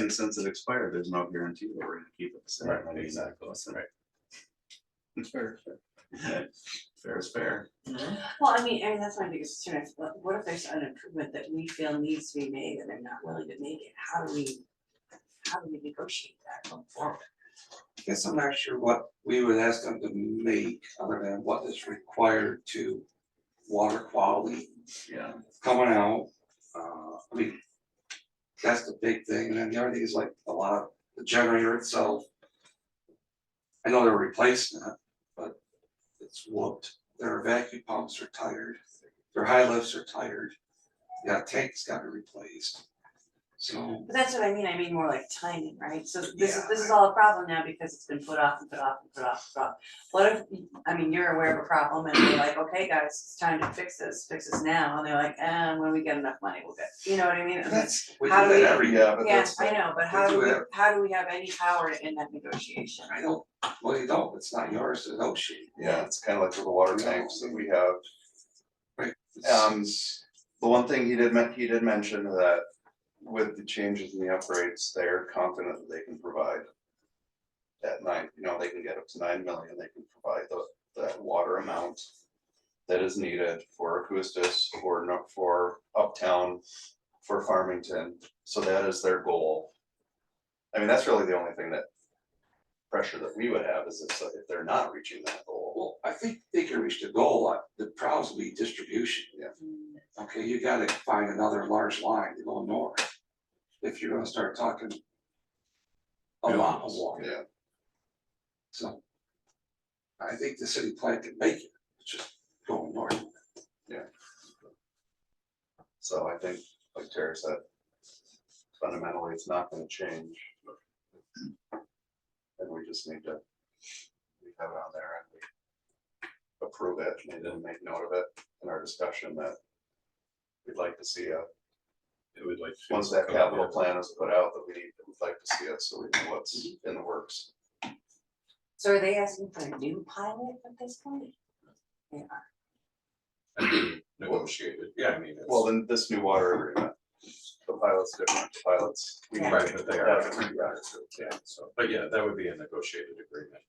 S8: since it expired, there's no guarantee that we're gonna keep it the same.
S4: Right,
S8: I mean,
S4: exactly,
S8: listen,
S4: right.
S8: Fair is fair.
S5: Well, I mean, that's my biggest concern, what if there's an improvement that we feel needs to be made and they're not willing to make it, how do we negotiate that going forward?
S2: I guess I'm not sure what we would ask them to make, other than what is required to water quality
S8: Yeah.
S2: coming out. I mean, that's the big thing, and then the other thing is like a lot of the generator itself. I know they're replacing it, but it's whooped, their vacuum pumps are tired, their high lifts are tired. Yeah, tank's gotta be replaced. So,
S5: But that's what I mean more like timing, right? So this
S2: Yeah.
S5: is all a problem now because it's been put off and put off and put off and put off. What if, I mean, you're aware of a problem and you're like, okay, guys, it's time to fix this now, and they're like, when we get enough money, we'll get, you know what I mean?
S2: we do
S5: How do
S2: that
S5: we-
S2: every year.
S8: Yeah, but
S5: Yeah,
S8: that's,
S5: I know, but how do we have any power in that negotiation?
S2: I don't, well, you don't, it's not yours to negotiate.
S8: yeah, it's kind of like with the water tanks that we have.
S2: Right.
S8: The one thing he did mention that with the changes in the upgrades, they're confident that they can provide at 9, they can get up to 9 million, they can provide that water amount that is needed for Acoustis, for Uptown, for Farmington, so that is their goal. I mean, that's really the only thing that pressure that we would have is if they're not reaching that goal.
S2: Well, I think they can reach the goal, the problems will be distribution.
S8: Yeah.
S2: Okay, you gotta find another large line to go north. If you're gonna start talking a lot of water.
S8: Yeah,
S2: So I think the city plan can make it, it's just going north.
S8: so I think, like Terry said, fundamentally, it's not gonna change. And we just need to, we have it on there and we approve it, and then make note of it in our discussion that we'd like to see
S1: It would like. to-
S8: once that capital plan is put out, that we'd like to see it, so we know what's in the works.
S5: So are they asking for a new pilot at this point? They are.
S7: I mean, negotiated, yeah, I mean, it's.
S8: Well, then this new water agreement, the pilot's different, the pilots. we need to
S7: Right, but they are,
S8: have it.
S7: yeah, so, but yeah, that would be a negotiated agreement.